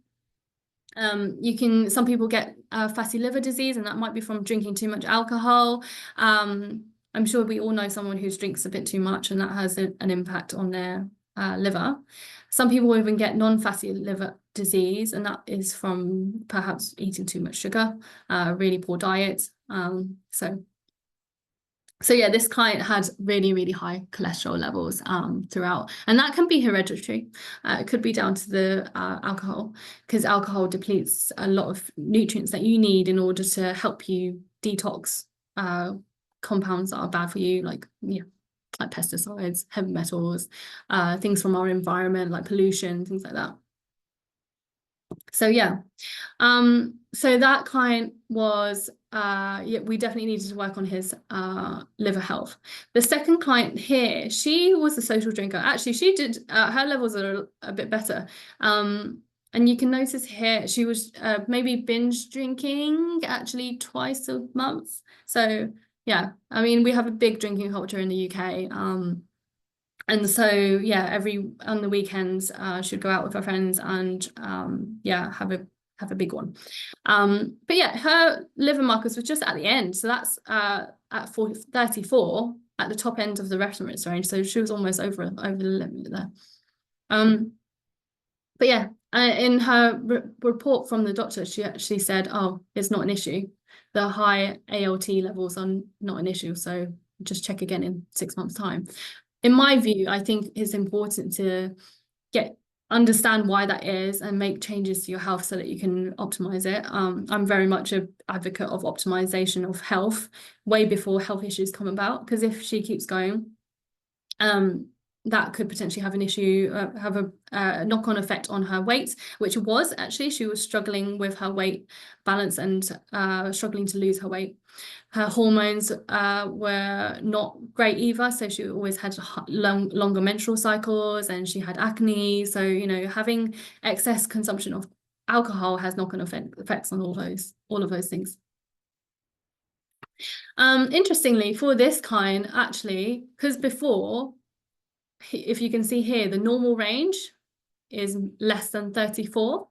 Some people get fatty liver disease, and that might be from drinking too much alcohol. I'm sure we all know someone who drinks a bit too much, and that has an impact on their liver. Some people even get non-fatty liver disease, and that is from perhaps eating too much sugar, really poor diet. So yeah, this client had really, really high cholesterol levels throughout, and that can be hereditary. It could be down to the alcohol, because alcohol depletes a lot of nutrients that you need in order to help you detox compounds that are bad for you, like pesticides, heavy metals, things from our environment, like pollution, things like that. So yeah, so that client was we definitely needed to work on his liver health. The second client here, she was a social drinker. Actually, she did her levels are a bit better. And you can notice here she was maybe binge drinking actually twice a month. So yeah, I mean, we have a big drinking culture in the UK. And so yeah, on the weekends should go out with her friends and yeah, have a big one. But yeah, her liver markers was just at the end, so that's at 34 at the top end of the reference range, so she was almost over the limit there. But yeah, in her report from the doctor, she actually said, oh, it's not an issue, the high ALT levels are not an issue, so just check again in 6 months' time. In my view, I think it's important to understand why that is and make changes to your health so that you can optimize it. I'm very much an advocate of optimization of health way before health issues come about, because if she keeps going, that could potentially have an issue, have a knock-on effect on her weight, which was actually, she was struggling with her weight balance and struggling to lose her weight. Her hormones were not great either, so she always had longer menstrual cycles, and she had acne. So, having excess consumption of alcohol has knock-on effects on all of those things. Interestingly, for this kind, actually, because before, if you can see here, the normal range is less than 34.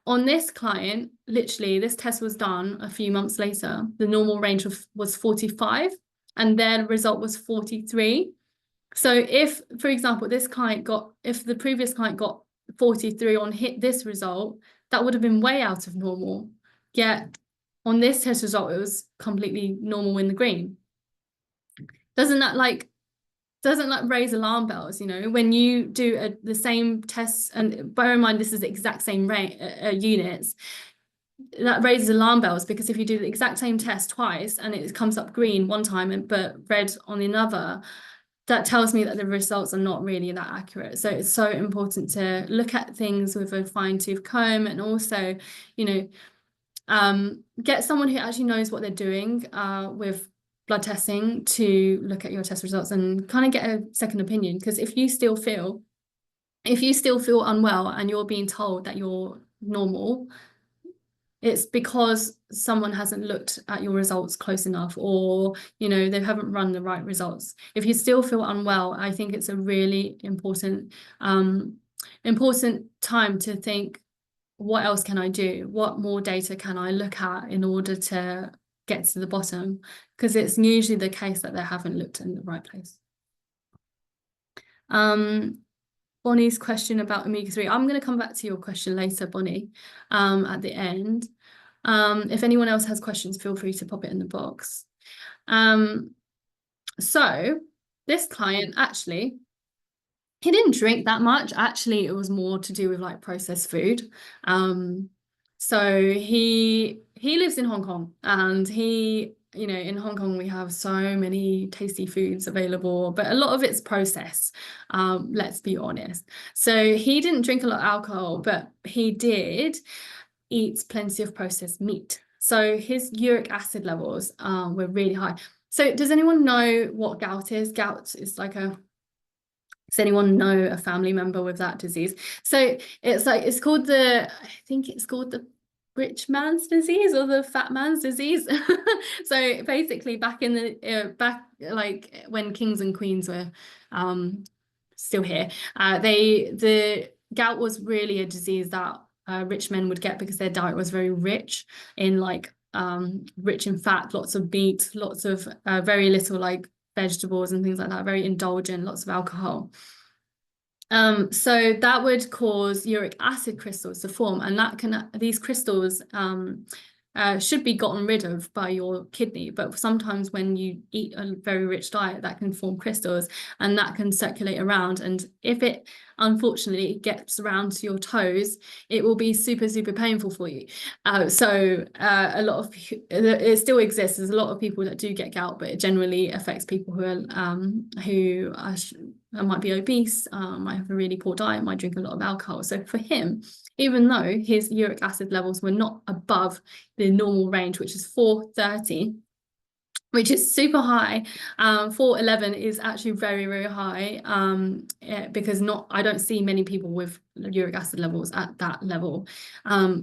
On this client, literally, this test was done a few months later. The normal range was 45, and their result was 43. So if, for example, if the previous client got 43 on this result, that would have been way out of normal. Yet on this test result, it was completely normal in the green. Doesn't that raise alarm bells, when you do the same tests, and bear in mind this is the exact same units, that raises alarm bells, because if you do the exact same test twice and it comes up green one time but red on another, that tells me that the results are not really that accurate. So it's so important to look at things with a fine-tooth comb, and also, get someone who actually knows what they're doing with blood testing to look at your test results and kind of get a second opinion. Because if you still feel unwell and you're being told that you're normal, it's because someone hasn't looked at your results close enough, or they haven't run the right results. If you still feel unwell, I think it's a really important important time to think, what else can I do? What more data can I look at in order to get to the bottom? Because it's usually the case that they haven't looked in the right place. Bonnie's question about omega-3. I'm going to come back to your question later, Bonnie, at the end. If anyone else has questions, feel free to pop it in the box. So this client actually, he didn't drink that much. Actually, it was more to do with like processed food. So he lives in Hong Kong, and you know, in Hong Kong we have so many tasty foods available, but a lot of it's processed. Let's be honest. So he didn't drink a lot of alcohol, but he did eat plenty of processed meat. So his uric acid levels were really high. So does anyone know what gout is? Gout is like does anyone know a family member with that disease? So it's called I think it's called the rich man's disease or the fat man's disease. So basically back in the like when kings and queens were still here, the gout was really a disease that rich men would get because their diet was very rich in like rich in fat, lots of meat, lots of very little like vegetables and things like that, very indulgent, lots of alcohol. So that would cause uric acid crystals to form, and these crystals should be gotten rid of by your kidney, but sometimes when you eat a very rich diet, that can form crystals and that can circulate around, and if it unfortunately gets around to your toes, it will be super painful for you. So a lot of it still exists. There's a lot of people that do get gout, but it generally affects people who might be obese, might have a really poor diet, might drink a lot of alcohol. So for him, even though his uric acid levels were not above the normal range, which is 430, which is super high, 411 is actually very high, because I don't see many people with uric acid levels at that level.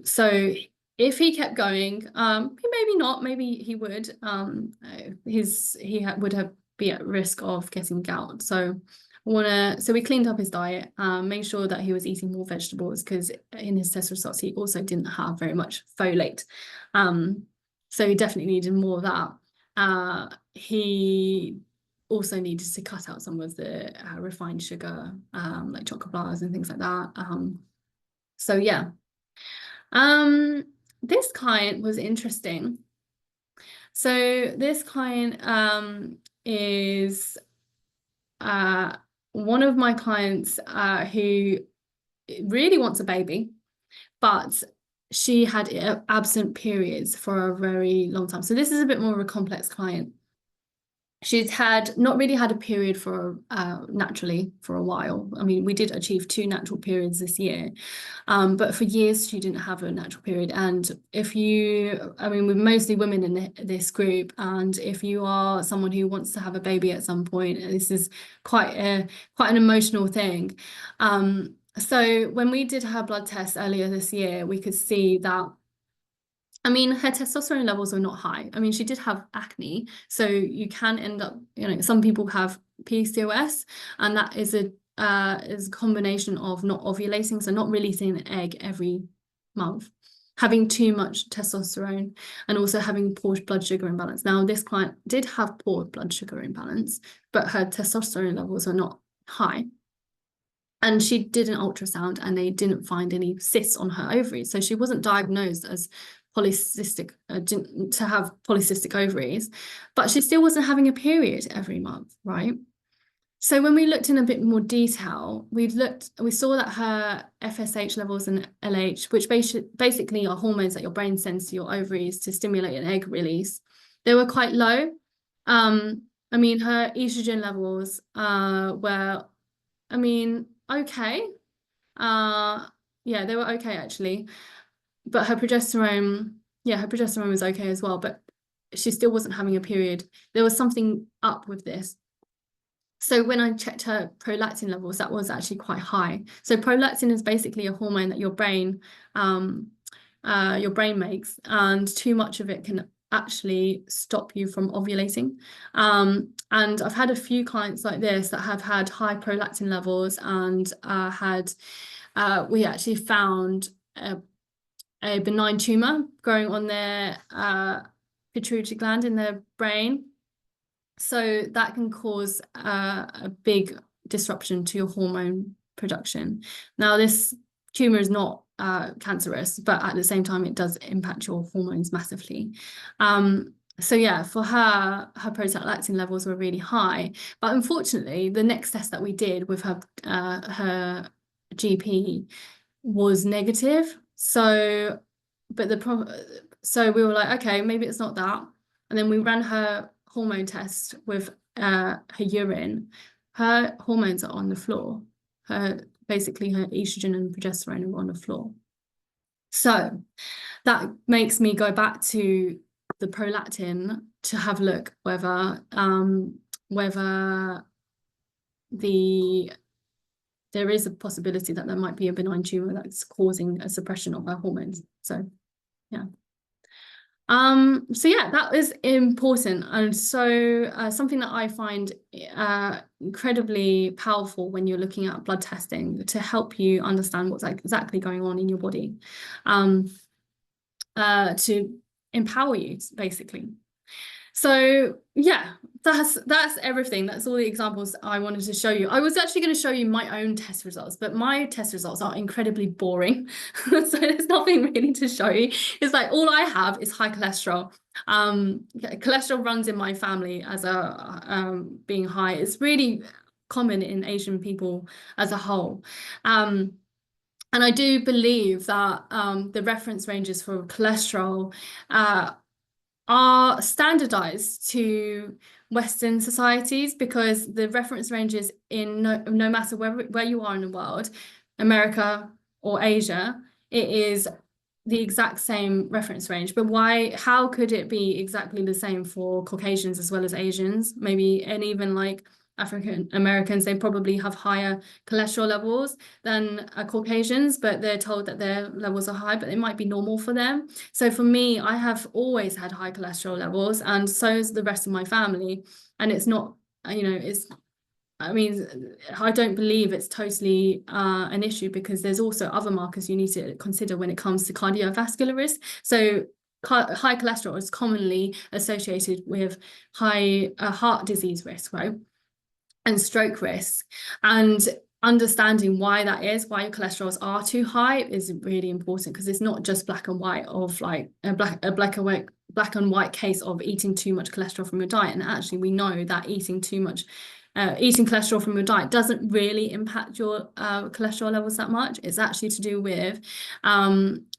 So if he kept going, maybe not, maybe he would, would have be at risk of getting gout. So we cleaned up his diet, made sure that he was eating more vegetables, because in his test results he also didn't have very much folate, so he definitely needed more of that. He also needed to cut out some of the refined sugar, like chocolate bars and things like that. So yeah, this client was interesting. So this client is one of my clients who really wants a baby, but she had absent periods for a very long time. So this is a bit more of a complex client. She's not really had a period for naturally for a while. I mean, we did achieve 2 natural periods this year, but for years she didn't have a natural period. And we're mostly women in this group, and if you are someone who wants to have a baby at some point, this is quite an emotional thing. So when we did her blood test earlier this year, we could see that, I mean, her testosterone levels are not high. I mean, she did have acne, so you can end up, some people have PCOS, and that is a combination of not ovulating, so not releasing an egg every month, having too much testosterone, and also having poor blood sugar imbalance. Now, this client did have poor blood sugar imbalance, but her testosterone levels are not high. And she did an ultrasound and they didn't find any cysts on her ovaries. So she wasn't diagnosed as polycystic, to have polycystic ovaries, but she still wasn't having a period every month, right? So when we looked in a bit more detail, we saw that her FSH levels and LH, which basically are hormones that your brain sends to your ovaries to stimulate an egg release, they were quite low. I mean, her estrogen levels were, okay. Yeah, they were okay actually. But her progesterone was okay as well, but she still wasn't having a period. There was something up with this. So when I checked her prolactin levels, that was actually quite high. So prolactin is basically a hormone that your brain makes, and too much of it can actually stop you from ovulating. And I've had a few clients like this that have had high prolactin levels and we actually found a benign tumor growing on their pituitary gland in their brain. So that can cause a big disruption to your hormone production. Now, this tumor is not cancerous, but at the same time, it does impact your hormones massively. So yeah, for her prolactin levels were really high. But unfortunately, the next test that we did with her GP was negative. So, but so we were like, okay, maybe it's not that. And then we ran her hormone test with her urine. Her hormones are on the floor. Basically her estrogen and progesterone are on the floor. So that makes me go back to the prolactin to have a look whether there is a possibility that there might be a benign tumor that's causing a suppression of our hormones. So yeah. So yeah, that is important. And so something that I find incredibly powerful when you're looking at blood testing to help you understand what's exactly going on in your body, to empower you, basically. So yeah, that's everything. That's all the examples I wanted to show you. I was actually going to show you my own test results, but my test results are incredibly boring. So there's nothing really to show you. It's like all I have is high cholesterol. Cholesterol runs in my family as being high. It's really common in Asian people as a whole. And I do believe that the reference ranges for cholesterol are standardized to Western societies, because the reference ranges in no matter where you are in the world, America or Asia, it is the exact same reference range. But how could it be exactly the same for Caucasians as well as Asians? Maybe, and even like African Americans, they probably have higher cholesterol levels than Caucasians, but they're told that their levels are high, but it might be normal for them. So for me, I have always had high cholesterol levels, and so is the rest of my family. And it's not, I don't believe it's totally an issue, because there's also other markers you need to consider when it comes to cardiovascular risk. So high cholesterol is commonly associated with high heart disease risk, right? And stroke risk. And understanding why that is, why your cholesterols are too high, is really important, because it's not just black and white of like a black and white case of eating too much cholesterol from your diet. And actually, we know that eating cholesterol from your diet doesn't really impact your cholesterol levels that much. It's actually to do with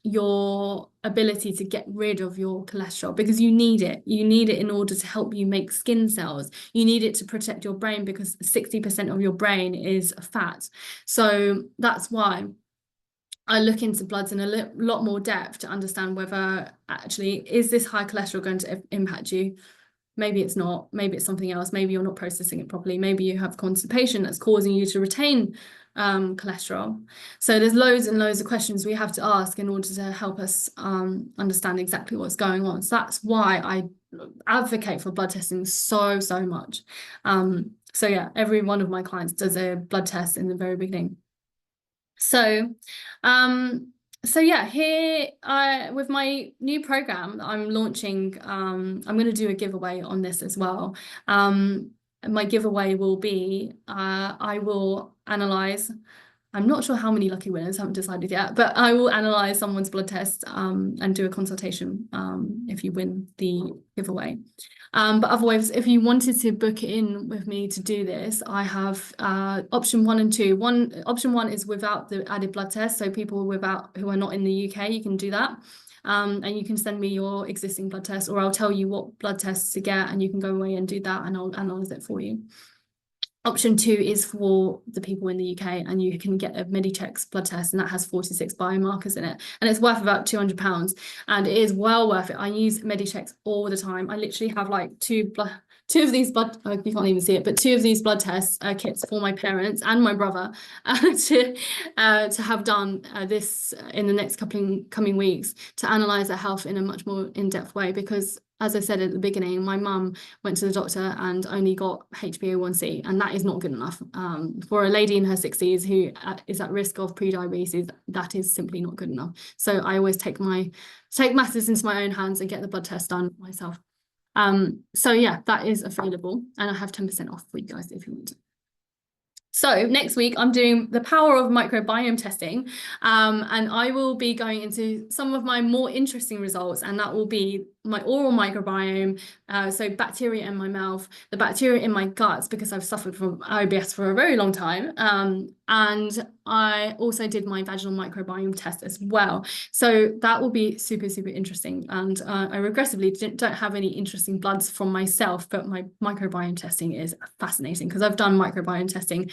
your ability to get rid of your cholesterol, because you need it. You need it in order to help you make skin cells. You need it to protect your brain, because 60% of your brain is fat. So that's why I look into bloods in a lot more depth to understand whether actually is this high cholesterol going to impact you. Maybe it's not, maybe it's something else, maybe you're not processing it properly, maybe you have constipation that's causing you to retain cholesterol. So there's loads and loads of questions we have to ask in order to help us understand exactly what's going on. So that's why I advocate for blood testing so much. So yeah, every one of my clients does a blood test in the very beginning. So yeah, here with my new program that I'm launching, I'm going to do a giveaway on this as well. My giveaway will be I will analyze, I'm not sure how many lucky winners, haven't decided yet, but I will analyze someone's blood test and do a consultation if you win the giveaway. But otherwise, if you wanted to book in with me to do this, I have option 1 and 2. Option 1 is without the added blood test. So people who are not in the UK, you can do that. And you can send me your existing blood test, or I'll tell you what blood tests to get, and you can go away and do that, and I'll analyze it for you. Option 2 is for the people in the UK, and you can get a Medichecks blood test, and that has 46 biomarkers in it, and it's worth about £200, and it is well worth it. I use Medichecks all the time. I literally have like two of these blood, you can't even see it, but 2 of these blood tests kits for my parents and my brother to have done this in the next coming weeks, to analyze their health in a much more in-depth way, because as I said at the beginning, my mum went to the doctor and only got HbA1c, and that is not good enough. For a lady in her 60s who is at risk of pre-diabetes, that is simply not good enough. So I always take matters into my own hands and get the blood test done myself. So yeah, that is available, and I have 10% off for you guys if you want it. So next week I'm doing the power of microbiome testing, and I will be going into some of my more interesting results, and that will be my oral microbiome, so bacteria in my mouth, the bacteria in my guts, because I've suffered from IBS for a very long time, and I also did my vaginal microbiome test as well. So that will be super, super interesting. And I regressively don't have any interesting bloods from myself, but my microbiome testing is fascinating because I've done microbiome testing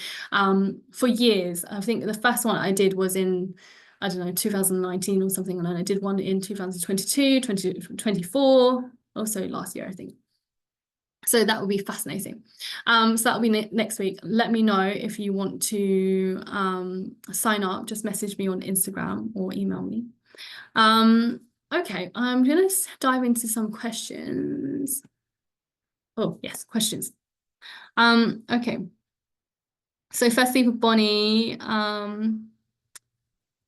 for years. I think the first one I did was in, I don't know, 2019 or something, and then I did one in 2022, 2024, also last year, I think. So that will be fascinating. So that will be next week. Let me know if you want to sign up. Just message me on Instagram or email me. Okay, I'm going to dive into some questions. Oh, yes, questions. Okay. So firstly for Bonnie,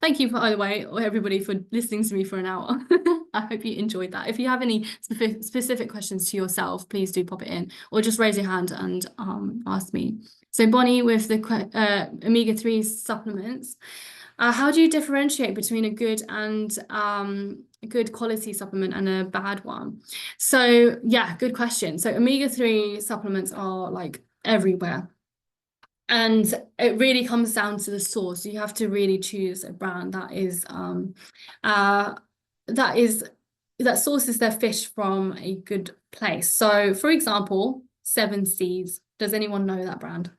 thank you, by the way, everybody, for listening to me for an hour. I hope you enjoyed that. If you have any specific questions to yourself, please do pop it in, or just raise your hand and ask me. So Bonnie, with the omega-3 supplements, how do you differentiate between a good and good quality supplement and a bad one? So yeah, good question. So omega-3 supplements are like everywhere. And it really comes down to the source. You have to really choose a brand that sources their fish from a good place. So, for example, Seven Seas. Does anyone know that brand?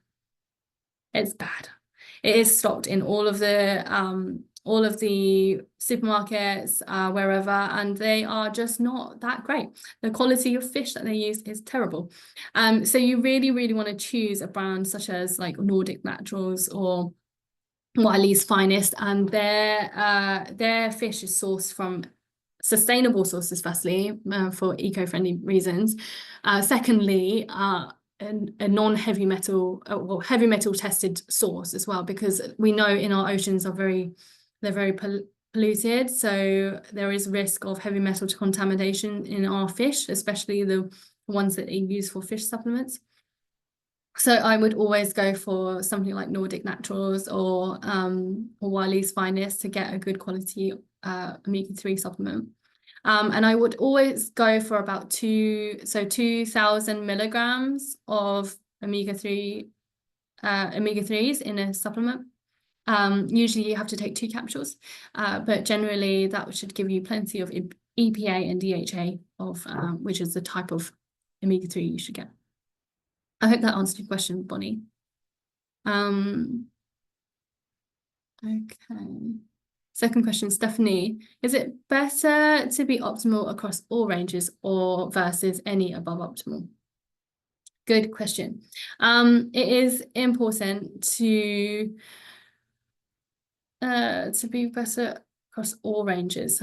It's bad. It is stocked in all of the supermarkets, wherever, and they are just not that great. The quality of fish that they use is terrible. So you really, really want to choose a brand such as like Nordic Naturals or Wiley's Finest, and their fish is sourced from sustainable sources, firstly, for eco-friendly reasons. Secondly, a non-heavy metal, well, heavy metal tested source as well, because we know in our oceans they're very polluted, so there is risk of heavy metal contamination in our fish, especially the ones that are used for fish supplements. So I would always go for something like Nordic Naturals or Wiley's Finest to get a good quality omega-3 supplement. And I would always go for about 2,000 milligrams of omega-3s in a supplement. Usually you have to take 2 capsules, but generally that should give you plenty of EPA and DHA, which is the type of omega-3 you should get. I hope that answered your question, Bonnie. Okay. Second question, Stephanie, is it better to be optimal across all ranges or versus any above optimal? Good question. It is important to be better across all ranges.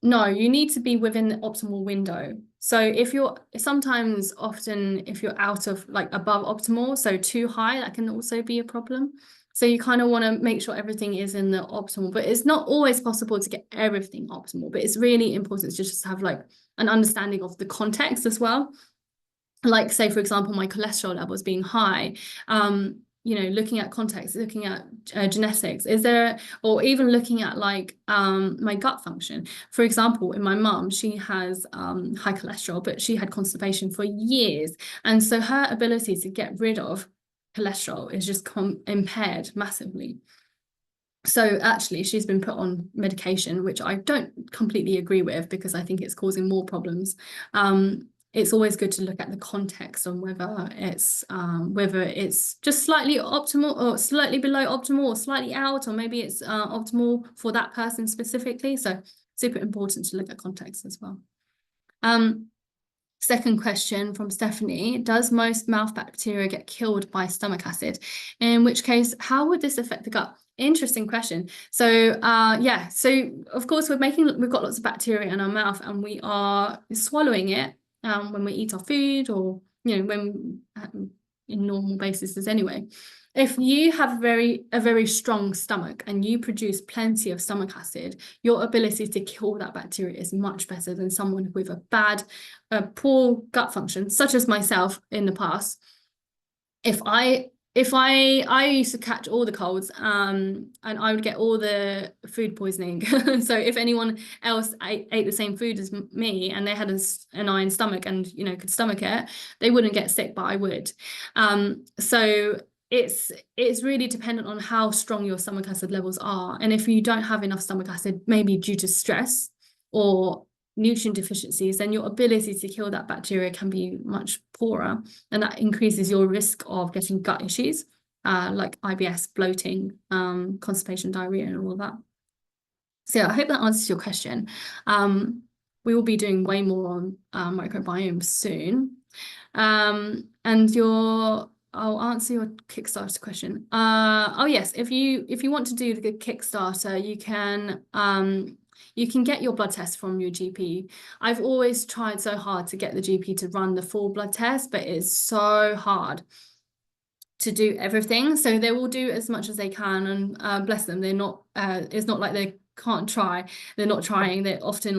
No, you need to be within the optimal window. So if you're if you're out of like above optimal, so too high, that can also be a problem. So you kind of want to make sure everything is in the optimal, but it's not always possible to get everything optimal, but it's really important to just have like an understanding of the context as well. Like, say, for example, my cholesterol levels being high, looking at context, looking at genetics, or even looking at like my gut function. For example, in my mum, she has high cholesterol, but she had constipation for years. And so her ability to get rid of cholesterol is just impaired massively. So actually, she's been put on medication, which I don't completely agree with because I think it's causing more problems. It's always good to look at the context on whether it's just slightly optimal or slightly below optimal or slightly out, or maybe it's optimal for that person specifically. So super important to look at context as well. Second question from Stephanie, does most mouth bacteria get killed by stomach acid? In which case, how would this affect the gut? Interesting question. So yeah, so of course we've got lots of bacteria in our mouth and we are swallowing it when we eat our food, or when in normal basis anyway. If you have a very strong stomach and you produce plenty of stomach acid, your ability to kill that bacteria is much better than someone with a poor gut function, such as myself in the past. I used to catch all the colds, and I would get all the food poisoning. So if anyone else ate the same food as me and they had an iron stomach and could stomach it, they wouldn't get sick, but I would. So it's really dependent on how strong your stomach acid levels are, and if you don't have enough stomach acid, maybe due to stress or nutrient deficiencies, then your ability to kill that bacteria can be much poorer, and that increases your risk of getting gut issues like IBS, bloating, constipation, diarrhea, and all of that. So I hope that answers your question. We will be doing way more on microbiome soon. And I'll answer your Kickstarter question. Oh yes, if you want to do the Kickstarter, you can get your blood test from your GP. I've always tried so hard to get the GP to run the full blood test, but it's so hard to do everything. So they will do as much as they can, and bless them, it's not like they can't try. They're not trying. They're often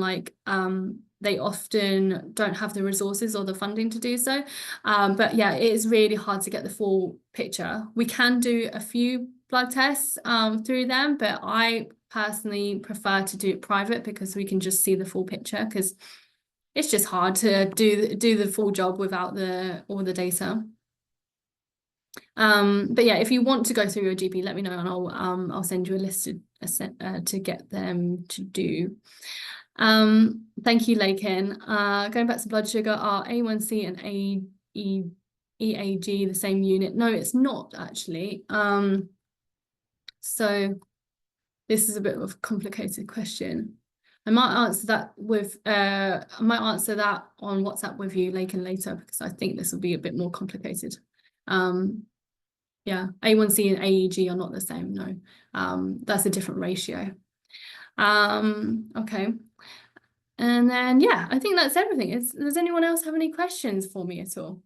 they often don't have the resources or the funding to do so. But yeah, it is really hard to get the full picture. We can do a few blood tests through them, but I personally prefer to do it private because we can just see the full picture, because it's just hard to do the full job without all the data. But yeah, if you want to go through your GP, let me know, and I'll send you a list to get them to do. Thank you, Lakin. Going back to blood sugar, are A1C and EAG the same unit? No, it's not actually. So this is a bit of a complicated question. I might answer that on WhatsApp with you, Lakin, later, because I think this will be a bit more complicated. Yeah, A1C and AEG are not the same. No, that's a different ratio. Okay. And then, yeah, I think that's everything. Does anyone else have any questions for me at all?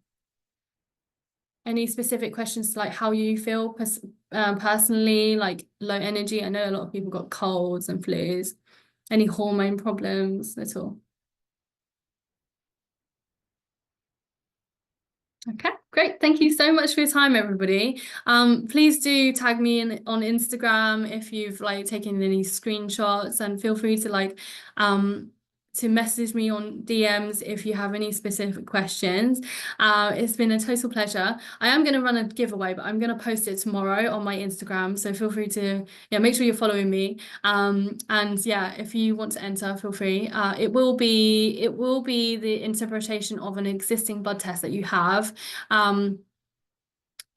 Any specific questions, like how you feel personally, like low energy? I know a lot of people got colds and flus. Any hormone problems at all? Okay, great. Thank you so much for your time, everybody. Please do tag me on Instagram if you've taken any screenshots, and feel free to message me on DMs if you have any specific questions. It's been a total pleasure. I am going to run a giveaway, but I'm going to post it tomorrow on my Instagram. So feel free to, make sure you're following me. And yeah, if you want to enter, feel free. It will be the interpretation of an existing blood test that you have.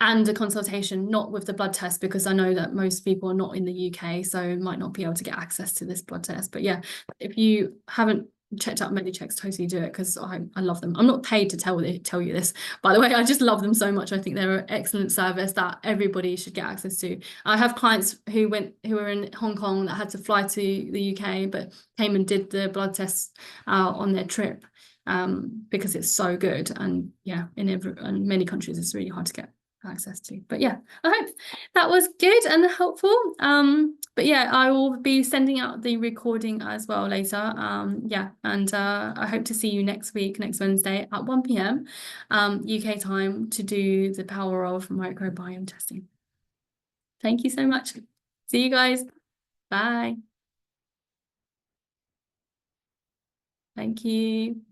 And a consultation, not with the blood test, because I know that most people are not in the UK, so might not be able to get access to this blood test. But yeah, if you haven't checked out Medichecks, totally do it, because I love them. I'm not paid to tell you this, by the way. I just love them so much. I think they're an excellent service that everybody should get access to. I have clients who were in Hong Kong that had to fly to the UK, but came and did the blood tests on their trip, because it's so good. And yeah, in many countries it's really hard to get access to. But yeah, I hope that was good and helpful. But yeah, I will be sending out the recording as well later. Yeah, and I hope to see you next Wednesday at 1 p.m. UK time to do the power of microbiome testing. Thank you so much. See you guys. Bye. Thank you.